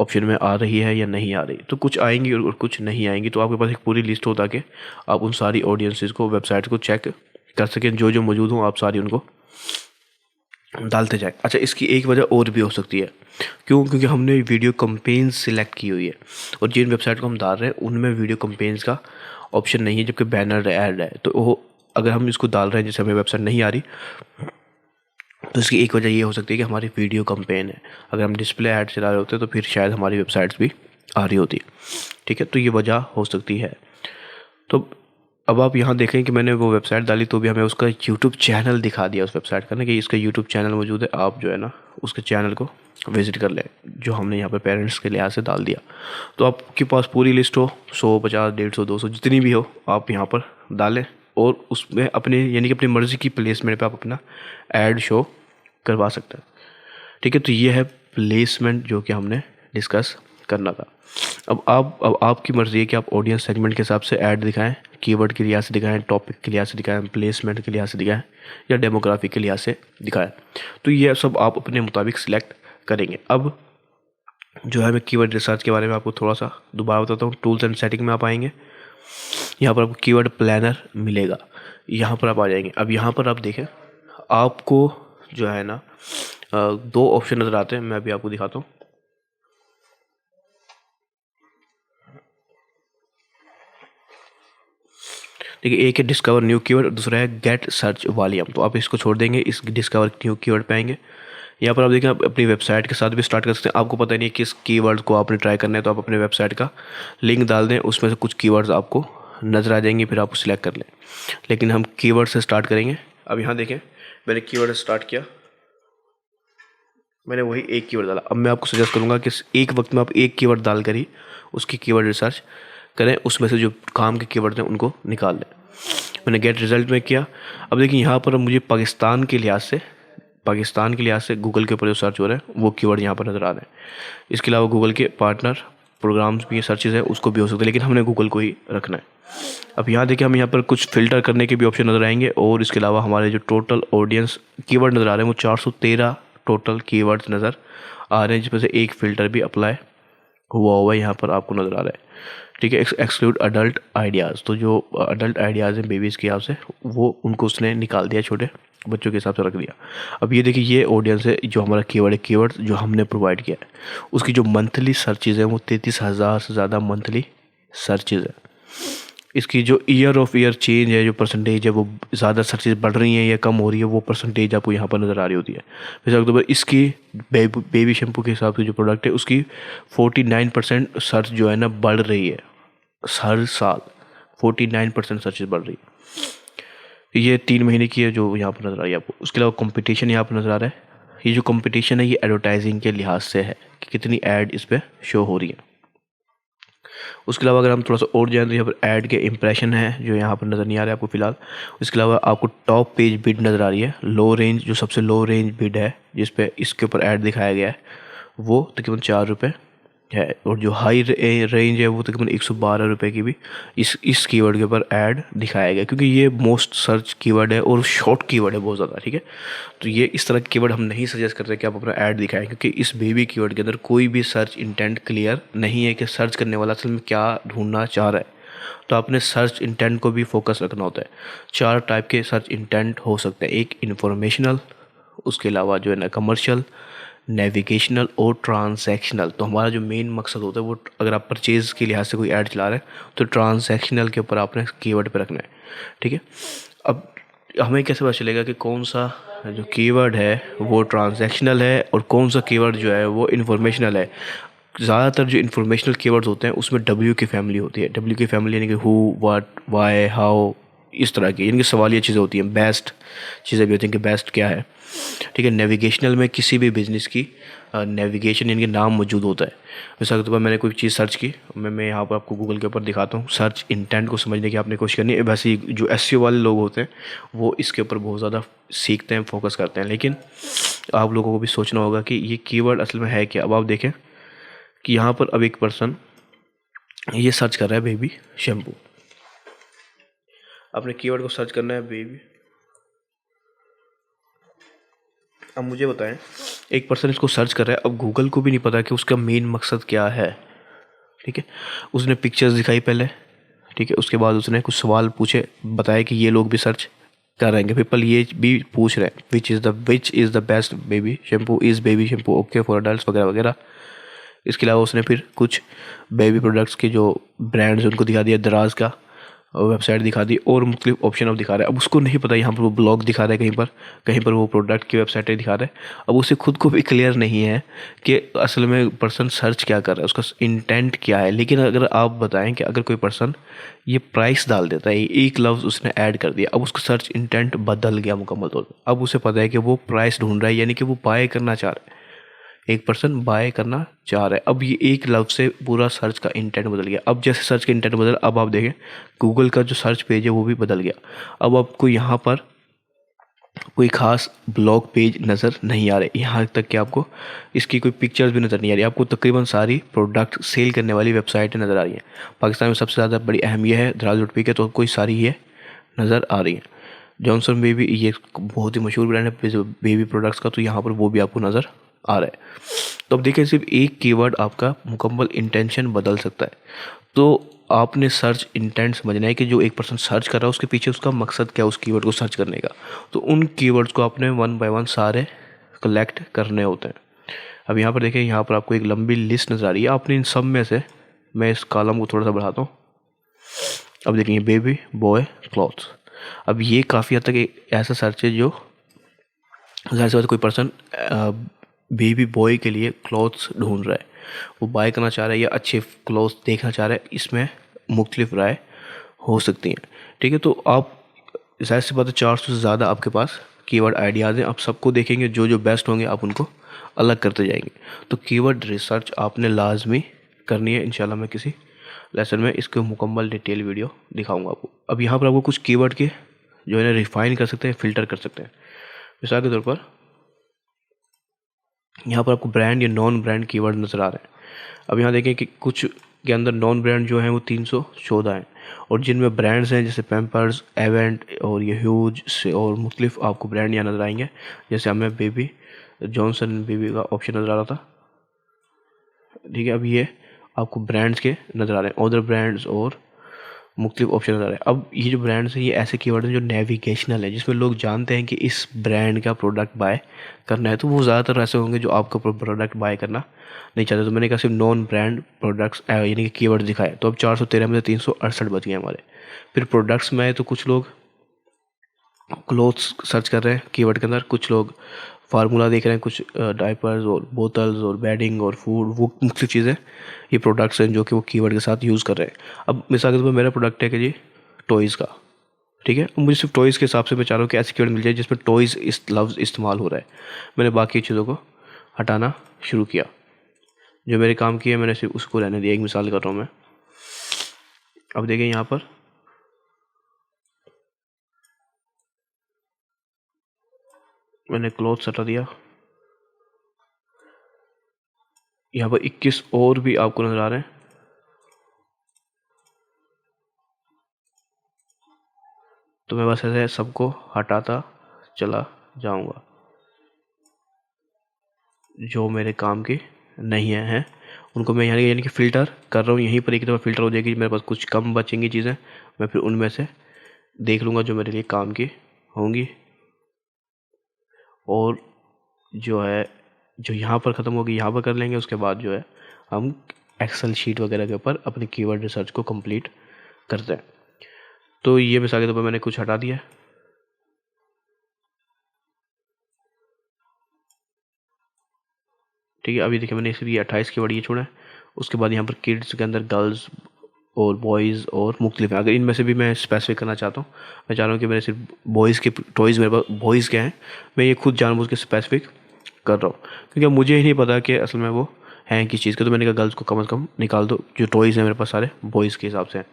ऑप्शन में आ रही है या नहीं आ रही। तो कुछ आएंगी और कुछ नहीं आएंगी। तो आपके पास एक पूरी लिस्ट हो ताकि आप उन सारी ऑडियंसेस को, वेबसाइट को चेक कर सकें, जो जो मौजूद हों आप सारी उनको डालते जाएं। अच्छा, इसकी एक वजह और भी हो सकती है। क्यों? क्योंकि हमने वीडियो कंपेन्स सिलेक्ट की हुई है, और जिन वेबसाइट को हम डाल रहे हैं उनमें वीडियो कंपेन्स का ऑप्शन नहीं है, जबकि बैनर ऐड है। तो वो अगर हम इसको डाल रहे हैं जैसे हमें वेबसाइट नहीं आ रही, तो इसकी एक वजह ये हो सकती है कि हमारी वीडियो कंपेन है। अगर हम डिस्प्ले ऐड चला रहे होते तो फिर शायद हमारी वेबसाइट्स भी आ रही होती, ठीक है। तो ये वजह हो सकती है। तो अब आप यहाँ देखें कि मैंने वो वेबसाइट डाली तो भी हमें उसका यूट्यूब चैनल दिखा दिया उस वेबसाइट का ना, कि इसका यूट्यूब चैनल मौजूद है। आप जो है ना उसके चैनल को विजिट कर लें, जो हमने यहाँ पर पेरेंट्स के लिहाज से डाल दिया। तो आपके पास पूरी लिस्ट हो, 100, 50, 150, 200 जितनी भी हो, आप यहाँ पर डालें, और उसमें अपने यानी कि अपनी मर्ज़ी की प्लेसमेंट पे आप अपना ऐड शो करवा सकते हैं, ठीक है। तो ये है प्लेसमेंट जो कि हमने डिस्कस करना था। अब आपकी मर्ज़ी है कि आप ऑडियंस सेगमेंट के हिसाब से ऐड दिखाएं, कीवर्ड के लिहाज से दिखाएं, टॉपिक के लिहाज से दिखाएं, प्लेसमेंट के लिहाज से दिखाएं, या डेमोग्राफी के लिहाज से दिखाएं। तो ये सब आप अपने मुताबिक सिलेक्ट करेंगे। अब जो है मैं कीवर्ड रिसर्च के बारे में आपको थोड़ा सा दोबारा बताता हूँ। टूल्स एंड सेटिंग में आप आएंगे, यहाँ पर आपको कीवर्ड प्लानर मिलेगा, यहाँ पर आप आ जाएंगे। अब यहाँ पर आप देखें, आपको जो है ना 2 ऑप्शन नज़र आते हैं, मैं अभी आपको दिखाता हूँ। देखिए, एक है डिस्कवर न्यू कीवर्ड, दूसरा है गेट सर्च वॉल्यूम। तो आप इसको छोड़ देंगे, इस डिस्कवर न्यू कीवर्ड पे आएंगे। यहाँ पर आप देखें, आप अपनी वेबसाइट के साथ भी स्टार्ट कर सकते हैं। आपको पता नहीं है किस कीवर्ड को आपने ट्राई करना है, तो आप अपने वेबसाइट का लिंक डाल दें, उसमें से कुछ कीवर्ड्स आपको नज़र आ जाएंगे, फिर आप सिलेक्ट कर लें। लेकिन हम कीवर्ड से स्टार्ट करेंगे। अब यहाँ देखें, मैंने कीवर्ड स्टार्ट किया, मैंने वही एक कीवर्ड डाला। अब मैं आपको सजेस्ट करूँगा कि एक वक्त में आप एक कीवर्ड डाल कर ही उसकी कीवर्ड रिसर्च करें, उसमें से जो काम के कीवर्ड हैं उनको निकाल लें। मैंने गेट रिजल्ट में किया। अब देखिए, यहाँ पर मुझे पाकिस्तान के लिहाज से गूगल के ऊपर जो सर्च हो रहे हैं वो कीवर्ड यहाँ पर नज़र आ रहे हैं। इसके अलावा गूगल के पार्टनर प्रोग्राम्स भी, सर्चेज है उसको भी हो सकते हैं, लेकिन हमने गूगल को ही रखना है। अब यहाँ देखिए, हम यहाँ पर कुछ फ़िल्टर करने के भी ऑप्शन नज़र आएंगे, और इसके अलावा हमारे जो टोटल ऑडियंस कीवर्ड नज़र आ रहे हैं वो 413 टोटल कीवर्ड्स नज़र आ रहे हैं, जिसमें से एक फ़िल्टर भी अप्लाई हुआ हुआ यहाँ पर आपको नज़र आ रहा है। ठीक है, एक्सक्लूड अडल्ट आइडियाज़, तो जो अडल्ट आइडियाज़ हैं बेबीज़ के हिसाब से वो उनको उसने निकाल दिया, छोटे बच्चों के हिसाब से रख दिया। अब ये देखिए ये ऑडियंस है जो हमारा कीवर्ड है, कीवर्ड जो हमने प्रोवाइड किया है उसकी जो मंथली सर्चेज़ हैं वो 33,000 से ज़्यादा मंथली सर्चेज़ है। इसकी जो ईयर ऑफ ईयर चेंज है, जो परसेंटेज है, वो ज़्यादा सर्चेज बढ़ रही हैं या कम हो रही है, वो परसेंटेज आपको यहाँ पर नज़र आ रही होती है। जैसे अक्टूबर इसकी बेबी शैम्पू के हिसाब से जो प्रोडक्ट है उसकी 49% सर्च जो है ना बढ़ रही है हर साल, 49% सर्चेज बढ़ रही है। ये 3 महीने की है जो यहाँ पर नज़र आ रही है आपको। उसके अलावा कंपटीशन यहाँ पर नज़र आ रहा है। ये जो कंपटीशन है ये एडवर्टाइजिंग के लिहाज से है कि कितनी ऐड इस पर शो हो रही है। उसके अलावा अगर हम थोड़ा सा और जाएँ तो यहाँ पर ऐड के इंप्रेशन है जो यहाँ पर नज़र नहीं आ रहा है आपको फिलहाल। उसके अलावा आपको टॉप पेज बिड नज़र आ रही है, लो रेंज जो सबसे लो रेंज बिड है जिस पे इसके ऊपर ऐड दिखाया गया है वो तकरीबन 4 रुपये है, और जो हाई रेंज है वो तकरीबन 112 रुपये की भी इस कीवर्ड के ऊपर ऐड दिखाया गया, क्योंकि ये मोस्ट सर्च कीवर्ड है और शॉर्ट कीवर्ड है बहुत ज़्यादा। ठीक है, तो ये इस तरह के कीवर्ड हम नहीं सजेस्ट करते कि आप अपना ऐड दिखाएं, क्योंकि इस बेबी कीवर्ड के अंदर कोई भी सर्च इंटेंट क्लियर नहीं है कि सर्च करने वाला असल में क्या ढूंढना चाह रहा है। तो आपने सर्च इंटेंट को भी फोकस रखना होता है। 4 टाइप के सर्च इंटेंट हो सकते हैं, एक इन्फॉर्मेशनल, उसके अलावा जो है ना कमर्शियल, नेविगेशनल और ट्रांसैक्शनल। तो हमारा जो मेन मकसद होता है वो, अगर आप परचेज़ के लिहाज से कोई ऐड चला रहे हैं तो ट्रांसैक्शनल के ऊपर आपने कीवर्ड पे रखना है। ठीक है, अब हमें कैसे पता चलेगा कि कौन सा जो कीवर्ड है वो ट्रांसैक्शनल है और कौन सा कीवर्ड जो है वो इन्फॉर्मेशनल है। ज़्यादातर जो इन्फॉर्मेशनल कीवर्ड्स होते हैं उसमें डब्ल्यू की फैमिली होती है। डब्ल्यू की फैमिली यानी कि हु, व्हाट, वाई, हाउ, इस तरह की यानी कि सवालिया चीज़ें होती हैं। बेस्ट चीज़ें भी होती हैं कि बेस्ट क्या है। ठीक है, नेविगेशनल में किसी भी बिज़नेस की नेविगेशन यानी कि नाम मौजूद होता है। जैसे अगर मैंने कोई चीज़ सर्च की, मैं यहाँ पर आपको गूगल के ऊपर दिखाता हूँ। सर्च इंटेंट को समझने की आपने कोशिश करनी है। वैसे ही जो एसईओ वाले लोग होते हैं वो इसके ऊपर बहुत ज़्यादा सीखते हैं, फोकस करते हैं, लेकिन आप लोगों को भी सोचना होगा कि ये कीवर्ड असल में है क्या। अब आप देखें कि यहाँ पर अब एक पर्सन ये सर्च कर रहा है बेबी शैम्पू। आपने कीवर्ड को सर्च करना है बेबी। अब मुझे बताएं, एक पर्सन इसको सर्च कर रहा है, अब गूगल को भी नहीं पता कि उसका मेन मकसद क्या है। ठीक है, उसने पिक्चर्स दिखाई पहले, ठीक है, उसके बाद उसने कुछ सवाल पूछे, बताया कि ये लोग भी सर्च कर रहे हैं, पीपल ये भी पूछ रहे हैं which is the best baby shampoo, is baby shampoo okay for adult वगैरह वगैरह। इसके अलावा उसने फिर कुछ बेबी प्रोडक्ट्स के जो ब्रांड्स उनको दिखा दिया, दराज का वेबसाइट दिखा दी और मुख्तलिफ ऑप्शन अब दिखा रहा है। अब उसको नहीं पता यहाँ पर वो ब्लॉग दिखा रहा है, कहीं पर वो प्रोडक्ट की वेबसाइटें दिखा रहा है। अब उसे खुद को भी क्लियर नहीं है कि असल में पर्सन सर्च क्या कर रहा है, उसका इंटेंट क्या है। लेकिन अगर आप बताएं कि अगर कोई पर्सन ये प्राइस डाल देता है, एक लफ्ज़ उसने ऐड कर दिया, अब उसका सर्च इंटेंट बदल गया मुकम्मल तौर पर। अब उसे पता है कि वो प्राइस ढूंढ रहा है, यानी कि वो बाय करना चाह रहा है, एक पर्सन बाय करना चाह रहा है। अब ये एक लफ्ज़ से पूरा सर्च का इंटेंट बदल गया। अब जैसे सर्च का इंटेंट बदल, अब आप देखें गूगल का जो सर्च पेज है वो भी बदल गया। अब आपको यहाँ पर कोई ख़ास ब्लॉग पेज नज़र नहीं आ रहे, यहाँ तक कि आपको इसकी कोई पिक्चर्स भी नज़र नहीं आ रही। आपको तकरीबन सारी प्रोडक्ट सेल करने वाली वेबसाइटें नज़र आ रही हैं। पाकिस्तान में सबसे ज़्यादा बड़ी अहम यह है दराज.पी के, तो कोई सारी ये नज़र आ रही हैं। जॉनसन बेबी ये बहुत ही मशहूर ब्रांड है बेबी प्रोडक्ट्स का, तो यहाँ पर वो भी आपको नज़र आ रहा है। तो अब देखिए सिर्फ एक कीवर्ड आपका मुकम्मल इंटेंशन बदल सकता है। तो आपने सर्च इंटेंट समझना है कि जो एक पर्सन सर्च कर रहा है उसके पीछे उसका मकसद क्या है उस कीवर्ड को सर्च करने का। तो उन कीवर्ड्स को आपने 1 बाय 1 सारे कलेक्ट करने होते हैं। अब यहाँ पर देखिए, यहाँ पर आपको एक लंबी लिस्ट नज़र आ रही है। आपने इन सब में से, मैं इस कॉलम को थोड़ा सा बढ़ाता हूँ, अब देखिए बेबी बॉय क्लॉथ्स। अब ये काफ़ी हद तक एक ऐसा सर्च है जो ज़ाहिर सी बात कोई पर्सन बेबी बॉय के लिए क्लॉथ्स ढूंढ रहा है, वो बाय करना चाह रहा है या अच्छे क्लॉथ्स देखना चाह रहा है, इसमें मुख्तलिफ राय हो सकती हैं। ठीक है, तो आप ज़ाहिर सी बात है 400 से ज़्यादा आपके पास कीवर्ड आइडियाज़ हैं। आप सबको देखेंगे, जो जो बेस्ट होंगे आप उनको अलग करते जाएंगे। तो कीवर्ड रिसर्च आपने लाजमी करनी है। इंशाल्लाह मैं किसी लेसन में इसको मुकम्मल डिटेल वीडियो दिखाऊंगा आपको। अब यहाँ पर आपको कुछ कीवर्ड के जो है ना रिफ़ाइन कर सकते हैं, फ़िल्टर कर सकते हैं। मिसाल के तौर पर यहाँ पर आपको ब्रांड या नॉन ब्रांड कीवर्ड नज़र आ रहे हैं। अब यहाँ देखें कि कुछ के अंदर नॉन ब्रांड जो हैं वो 314 हैं, और जिनमें ब्रांड्स हैं जैसे पैम्पर्स, एवेंट और ये ह्यूज से और मुख्तलिफ आपको ब्रांड यहाँ नज़र आएंगे। जैसे हमें बेबी जॉनसन बेबी का ऑप्शन नज़र आ रहा था। ठीक है, अब ये आपको ब्रांड्स के नज़र आ रहे हैं, अदर ब्रांड्स और मुख्तलिफ ऑप्शन नज़र आ रहे हैं। अब ये जो ब्रांड्स हैं ये ऐसे कीवर्ड हैं जो नेविगेशनल है, जिसमें लोग जानते हैं कि इस ब्रांड का प्रोडक्ट बाय करना है, तो वो ज़्यादातर ऐसे होंगे जो आपका प्रोडक्ट बाय करना नहीं चाहते। तो मैंने कहा सिर्फ नॉन ब्रांड प्रोडक्ट्स यानी कि कीवर्ड दिखाए। तो अब 413 में से 368 बच गए हमारे। फिर प्रोडक्ट्स में आए तो कुछ लोग क्लोथ्स सर्च कर रहे हैं कीवर्ड के अंदर, कुछ लोग फार्मूला देख रहे हैं, कुछ डायपर्स और बोतल्स और बेडिंग और फूड, वो मुख्तलिफ चीज़ें ये प्रोडक्ट्स हैं जो कि वो कीवर्ड के साथ यूज़ कर रहे हैं। अब मिसाल के तौर पर मेरा प्रोडक्ट है कि जी टॉयज़ का, ठीक है, मुझे सिर्फ टॉयज़ के हिसाब से मैं चाह रहा हूँ कि ऐसी कीवर्ड मिल जाए जिसमें टॉयज़ इस लफ्ज़ इस्तेमाल हो रहा है। मैंने बाकी चीज़ों को हटाना शुरू किया, जो मेरे काम की है मैंने सिर्फ उसको रहने दिया। एक मिसाल कर रहा हूँ मैं। अब देखिए यहाँ पर मैंने क्लॉथ्स हटा दिया। यहाँ पर 21 और भी आपको नज़र आ रहे हैं। तो मैं बस ऐसे सबको हटाता चला जाऊंगा जो मेरे काम के नहीं हैं उनको मैं यानी कि फ़िल्टर कर रहा हूँ। यहीं पर एक दफ़ा फ़िल्टर हो जाएगी, मेरे पास कुछ कम बचेंगी चीज़ें, मैं फिर उनमें से देख लूँगा जो मेरे लिए काम की होंगी। और जो है जो यहाँ पर ख़त्म होगी यहाँ पर कर लेंगे। उसके बाद जो है हम एक्सेल शीट वगैरह के ऊपर अपने कीवर्ड रिसर्च को कंप्लीट करते हैं। तो ये मिसाल के तौर पर मैंने कुछ हटा दिया। ठीक है, अभी देखिए मैंने सिर्फ ये 28 कीवर्ड ये छोड़ा है। उसके बाद यहाँ पर किड्स के अंदर गर्ल्स और बॉयज़ और मुख्तलिफ हैं। अगर इनमें से भी मैं स्पेसिफिक करना चाहता हूँ, मैं चाह रहा हूँ कि मेरे सिर्फ बॉयज़ के टॉयज़ मेरे पास बॉयज़ के हैं, मैं ये खुद जानबूझ के स्पेसिफिक कर रहा हूँ क्योंकि अब मुझे ही नहीं पता कि असल में वो हैं किस चीज़ के। तो मैंने कहा गर्ल्स को कम से कम निकाल दो, जो टॉयज़ हैं मेरे पास सारे बॉयज़ के हिसाब से हैं।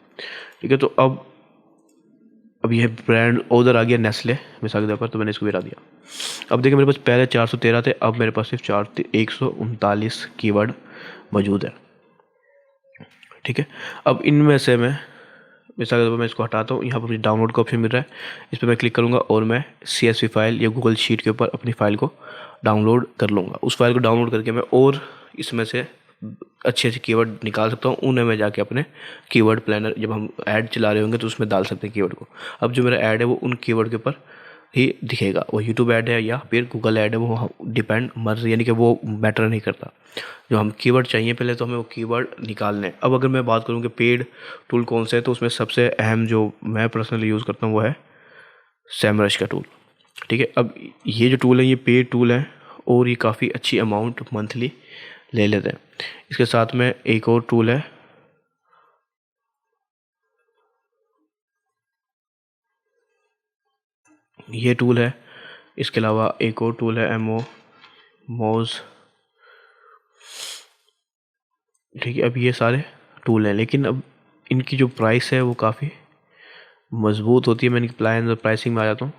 ठीक है, तो अब यह ब्रांड उधर आ गया नेस्ले मिसाल के तौर पर, तो मैंने इसको गिरा दिया। अब देखिए मेरे पास पहले 413 थे, अब मेरे पास सिर्फ 139 कीवर्ड मौजूद है। ठीक है, अब इनमें से मैं मिसाल के तौर पर मैं इसको हटाता हूँ। यहाँ पर मुझे डाउनलोड का ऑप्शन मिल रहा है, इस पर मैं क्लिक करूँगा और मैं CSV फाइल या गूगल शीट के ऊपर अपनी फ़ाइल को डाउनलोड कर लूँगा। उस फाइल को डाउनलोड करके मैं और इसमें से अच्छे अच्छे कीवर्ड निकाल सकता हूँ, उन्हें मैं जाके अपने कीवर्ड प्लानर जब हम ऐड चला रहे होंगे तो उसमें डाल सकते हैं कीवर्ड को। अब जो मेरा ऐड है वो उन कीवर्ड के ऊपर ही दिखेगा, वो यूट्यूब ऐड है या फिर गूगल ऐड है, वो डिपेंड मर्ज यानी कि वो मैटर नहीं करता। जो हम कीवर्ड चाहिए पहले तो हमें वो कीवर्ड निकालने हैं। अब अगर मैं बात करूँ कि पेड टूल कौन से है, तो उसमें सबसे अहम जो मैं पर्सनली यूज़ करता हूँ वो है SEMrush का टूल। ठीक है, अब ये जो टूल है ये पेड टूल है और ये काफ़ी अच्छी अमाउंट मंथली ले लेते हैं। इसके साथ में एक और टूल है, ये टूल है। इसके अलावा एक और टूल है मोज। ठीक है, अब ये सारे टूल हैं, लेकिन अब इनकी जो प्राइस है वो काफ़ी मज़बूत होती है। मैं इनकी प्लान और प्राइसिंग में आ जाता हूँ।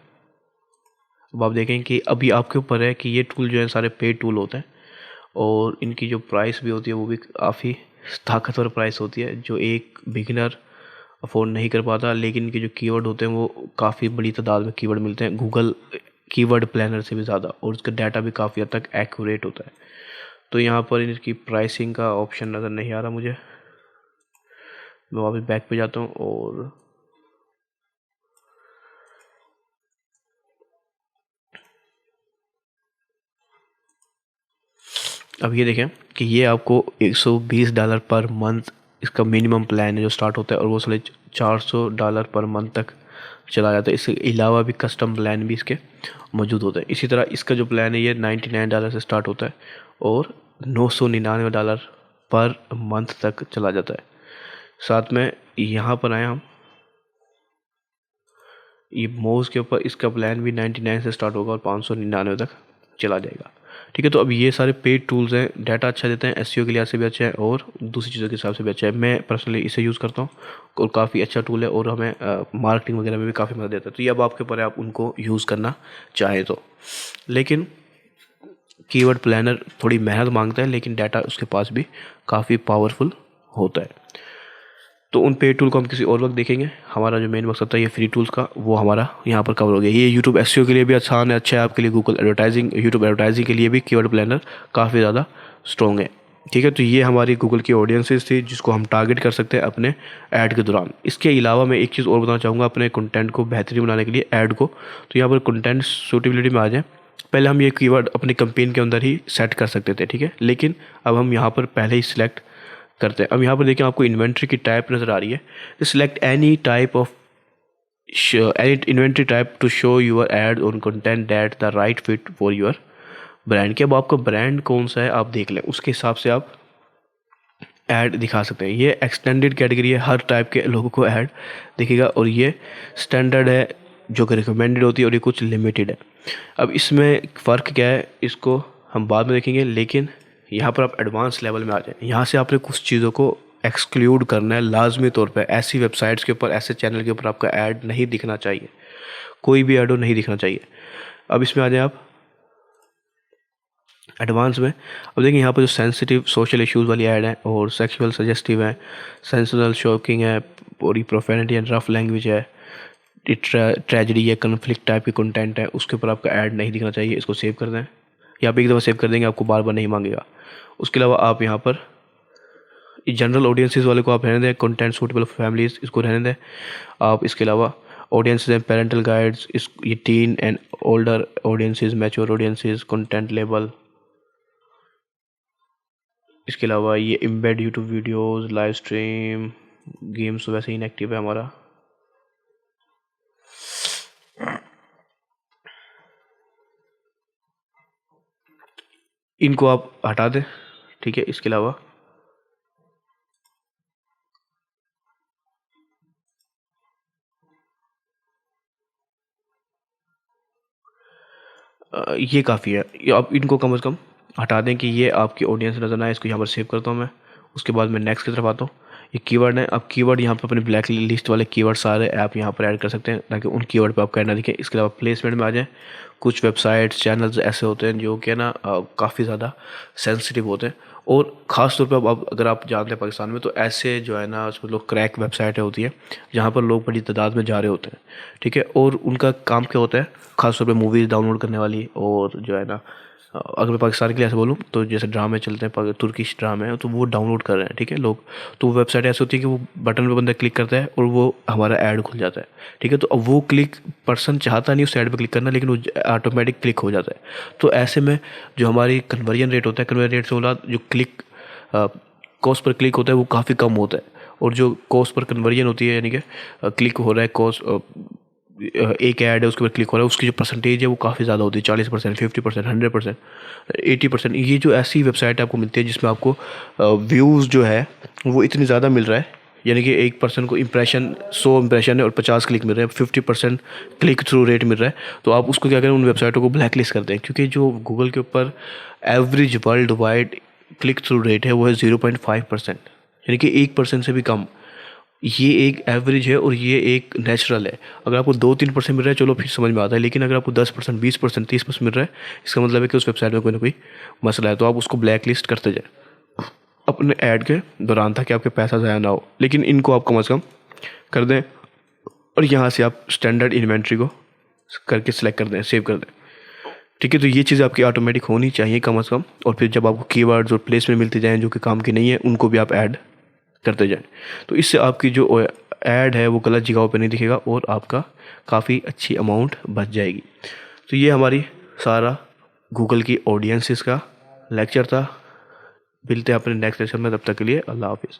अब आप देखें कि अभी आपके ऊपर है कि ये टूल जो है सारे पेड टूल होते हैं और इनकी जो प्राइस भी होती है वो भी काफ़ी ताकतवर प्राइस होती है, जो एक बिगिनर अफोर्ड नहीं कर पाता। लेकिन इनके जो कीवर्ड होते हैं वो काफ़ी बड़ी तादाद में कीवर्ड मिलते हैं, गूगल कीवर्ड प्लानर से भी ज़्यादा, और उसका डाटा भी काफ़ी हद तक एक्यूरेट होता है। तो यहाँ पर इनकी प्राइसिंग का ऑप्शन नज़र नहीं आ रहा मुझे। मैं वापस बैक पे जाता हूँ और अब ये देखें कि ये आपको $120 पर मंथ इसका मिनिमम प्लान है जो स्टार्ट होता है, और वो साढ़े $400 पर मंथ तक चला जाता है। इसके अलावा भी कस्टम प्लान भी इसके मौजूद होते हैं। इसी तरह इसका जो प्लान है ये $99 से स्टार्ट होता है और $999 पर मंथ तक चला जाता है। साथ में यहाँ पर आए हम ये मोज के ऊपर, इसका प्लान भी 99 से स्टार्ट होगा और 599 तक चला जाएगा। ठीक है, तो अब ये सारे पेड टूल्स हैं, डाटा अच्छा देते हैं, SEO के लिहाज से भी अच्छा है और दूसरी चीज़ों के हिसाब से भी अच्छा है। मैं पर्सनली इसे यूज़ करता हूँ और काफ़ी अच्छा टूल है और हमें मार्केटिंग वगैरह में भी काफ़ी मदद देता है। तो ये अब आपके ऊपर है, आप उनको यूज़ करना चाहें तो। लेकिन कीवर्ड प्लानर थोड़ी मेहनत मांगता है, लेकिन डाटा उसके पास भी काफ़ी पावरफुल होता है। तो उन पेड टूल को हम किसी और वक्त देखेंगे। हमारा जो मेन मकसद था ये फ्री टूल्स का, वो हमारा यहाँ पर कवर हो गया। ये यूट्यूब SEO के लिए भी आसान है, अच्छा है आपके लिए। गूगल एडवर्टाइजिंग, यूट्यूब एडवर्टाइजिंग के लिए भी कीवर्ड प्लानर काफ़ी ज़्यादा स्ट्रॉन्ग है। ठीक है, तो ये हमारी गूगल की ऑडियंसेस थी जिसको हम टारगेट कर सकते हैं अपने ऐड के दौरान। इसके अलावा मैं एक चीज़ और बताना चाहूँगा अपने कंटेंट को बेहतरीन बनाने के लिए ऐड को। तो यहाँ पर कंटेंट सूटेबिलिटी में आ जाए, पहले हम ये कीवर्ड अपनी कैंपेन के अंदर ही सेट कर सकते थे, ठीक है, लेकिन अब हम यहाँ पर पहले ही सिलेक्ट करते हैं। अब यहाँ पर देखिए आपको इन्वेंट्री की टाइप नज़र आ रही है, select any type of any inventory type to show your ad on content that the right fit for your brand। के अब आपका ब्रांड कौन सा है आप देख लें, उसके हिसाब से आप ऐड दिखा सकते हैं। ये एक्सटेंडेड कैटेगरी है, हर टाइप के लोगों को ऐड दिखेगा, और ये स्टैंडर्ड है जो कि रिकमेंडेड होती है, और ये कुछ लिमिटेड है। अब इसमें फ़र्क क्या है इसको हम बाद में देखेंगे, लेकिन यहाँ पर आप एडवांस लेवल में आ जाए। यहाँ से आपने कुछ चीज़ों को एक्सक्लूड करना है लाजमी तौर पे। ऐसी वेबसाइट्स के ऊपर, ऐसे चैनल के ऊपर आपका ऐड नहीं दिखना चाहिए, कोई भी ऐड हो नहीं दिखना चाहिए। अब इसमें आ जाए आप एडवांस में। अब देखिए यहाँ पर जो सेंसिटिव सोशल इश्यूज़ वाली ऐड है, और सेक्सुअल सजेस्टिव है, सेंसुरल शॉकिंग है, और ये प्रोफेनिटी एंड रफ लैंग्वेज है, ट्रेजेडी या कन्फ्लिक्ट टाइप की कंटेंट है, उसके ऊपर आपका ऐड नहीं दिखना चाहिए। इसको सेव कर दें, या आप एक दफ़ा सेव कर देंगे आपको बार बार नहीं मांगेगा। उसके अलावा आप यहाँ पर जनरल ऑडियंसेस वाले को आप रहने दें, कंटेंट सूटेबल फैमिलीज इसको रहने दें आप। इसके अलावा ऑडियंसेस एंड पेरेंटल गाइड्स, इस ये tin and older audiences, mature audiences, content label. इसके अलावा ये embed YouTube videos, live stream, games तो वैसे इनएक्टिव है हमारा। इनको आप हटा दें, ठीक है। इसके अलावा ये काफ़ी है, ये आप इनको कम से कम हटा दें कि ये आपकी ऑडियंस नज़र ना आए। इसको यहाँ पर सेव करता हूँ मैं। उसके बाद मैं नेक्स्ट की तरफ आता हूँ। ये कीवर्ड है, अब कीवर्ड यहाँ पर अपने ब्लैक लिस्ट वाले कीवर्ड सारे आप यहाँ पर ऐड कर सकते हैं ताकि उन कीवर्ड पे आपका ऐड ना दिखे। इसके अलावा प्लेसमेंट में आ जाए। कुछ वेबसाइट्स चैनल्स ऐसे होते हैं जो कि ना काफ़ी ज़्यादा सेंसिटिव होते हैं, और ख़ास तौर पे अब अगर आप जानते हैं पाकिस्तान में तो ऐसे जो है ना उसमें लोग क्रैक वेबसाइटें होती है जहाँ पर लोग बड़ी तादाद में जा रहे होते हैं, ठीक है। और उनका काम क्या होता है, ख़ास तौर पे मूवीज़ डाउनलोड करने वाली, और जो है ना अगर मैं पाकिस्तान के लिए ऐसे बोलूँ तो जैसे ड्रामे चलते हैं, तुर्किश ड्रामे हैं, तो वो डाउनलोड कर रहे हैं, ठीक है लोग। तो वो वेबसाइट ऐसी होती है कि वो बटन पे बंदा क्लिक करता है और वो हमारा ऐड खुल जाता है, ठीक है। तो अब वो क्लिक पर्सन चाहता नहीं उस ऐड पे क्लिक करना, लेकिन वो ऑटोमेटिक क्लिक हो जाता है। तो ऐसे में जो हमारी कन्वर्जन रेट होता है, कन्वर्जन रेट से बोला जो क्लिक कॉस्ट पर क्लिक होता है वो काफ़ी कम होता है, और जो कॉस्ट पर कन्वर्जन होती है यानी कि क्लिक हो रहा है कॉस्ट, एक ऐड है उसके ऊपर क्लिक हो रहा है, उसकी जो परसेंटेज है वो काफ़ी ज़्यादा होती है, 40%, 50%, 100%, 80%। ये जो ऐसी वेबसाइट आपको मिलती है जिसमें आपको व्यूज़ जो है वो इतनी ज़्यादा मिल रहा है, यानी कि एक पर्सन को इंप्रेशन 100 इंप्रेशन है और 50 क्लिक मिल रहे हैं, 50% क्लिक थ्रू रेट मिल रहा है। तो आप उसको क्या करें, उन वेबसाइटों को ब्लैक लिस्ट करते हैं, क्योंकि जो गूगल के ऊपर average world wide click through rate है वो है 0.5%, यानी कि 1% से भी कम। ये एक एवरेज है और ये एक नेचुरल है। अगर आपको 2-3% मिल रहा है चलो फिर समझ में आता है, लेकिन अगर आपको 10%, 20%, 30% मिल रहा है, इसका मतलब है कि उस वेबसाइट में कोई ना कोई मसला है। तो आप उसको ब्लैक लिस्ट करते जाए अपने ऐड के दौरान ताकि आपके पैसा ज़ाया ना हो, लेकिन इनको आप कम से कम कर दें, और यहाँ से आप स्टैंडर्ड इन्वेंट्री को करके सिलेक्ट कर दें, सेव कर दें, ठीक है। तो ये चीज़ आपकी ऑटोमेटिक होनी चाहिए कम से कम, और फिर जब आपको कीवर्ड्स और प्लेसमेंट मिलते जाएँ जो कि काम की नहीं है उनको भी आप ऐड करते जाएं। तो इससे आपकी जो ऐड है वो गलत जगहों पे नहीं दिखेगा और आपका काफ़ी अच्छी अमाउंट बच जाएगी। तो ये हमारी सारा गूगल की ऑडियंसेस का लेक्चर था। मिलते हैं अपने नेक्स्ट लेक्चर में, तब तक के लिए अल्लाह हाफिज़।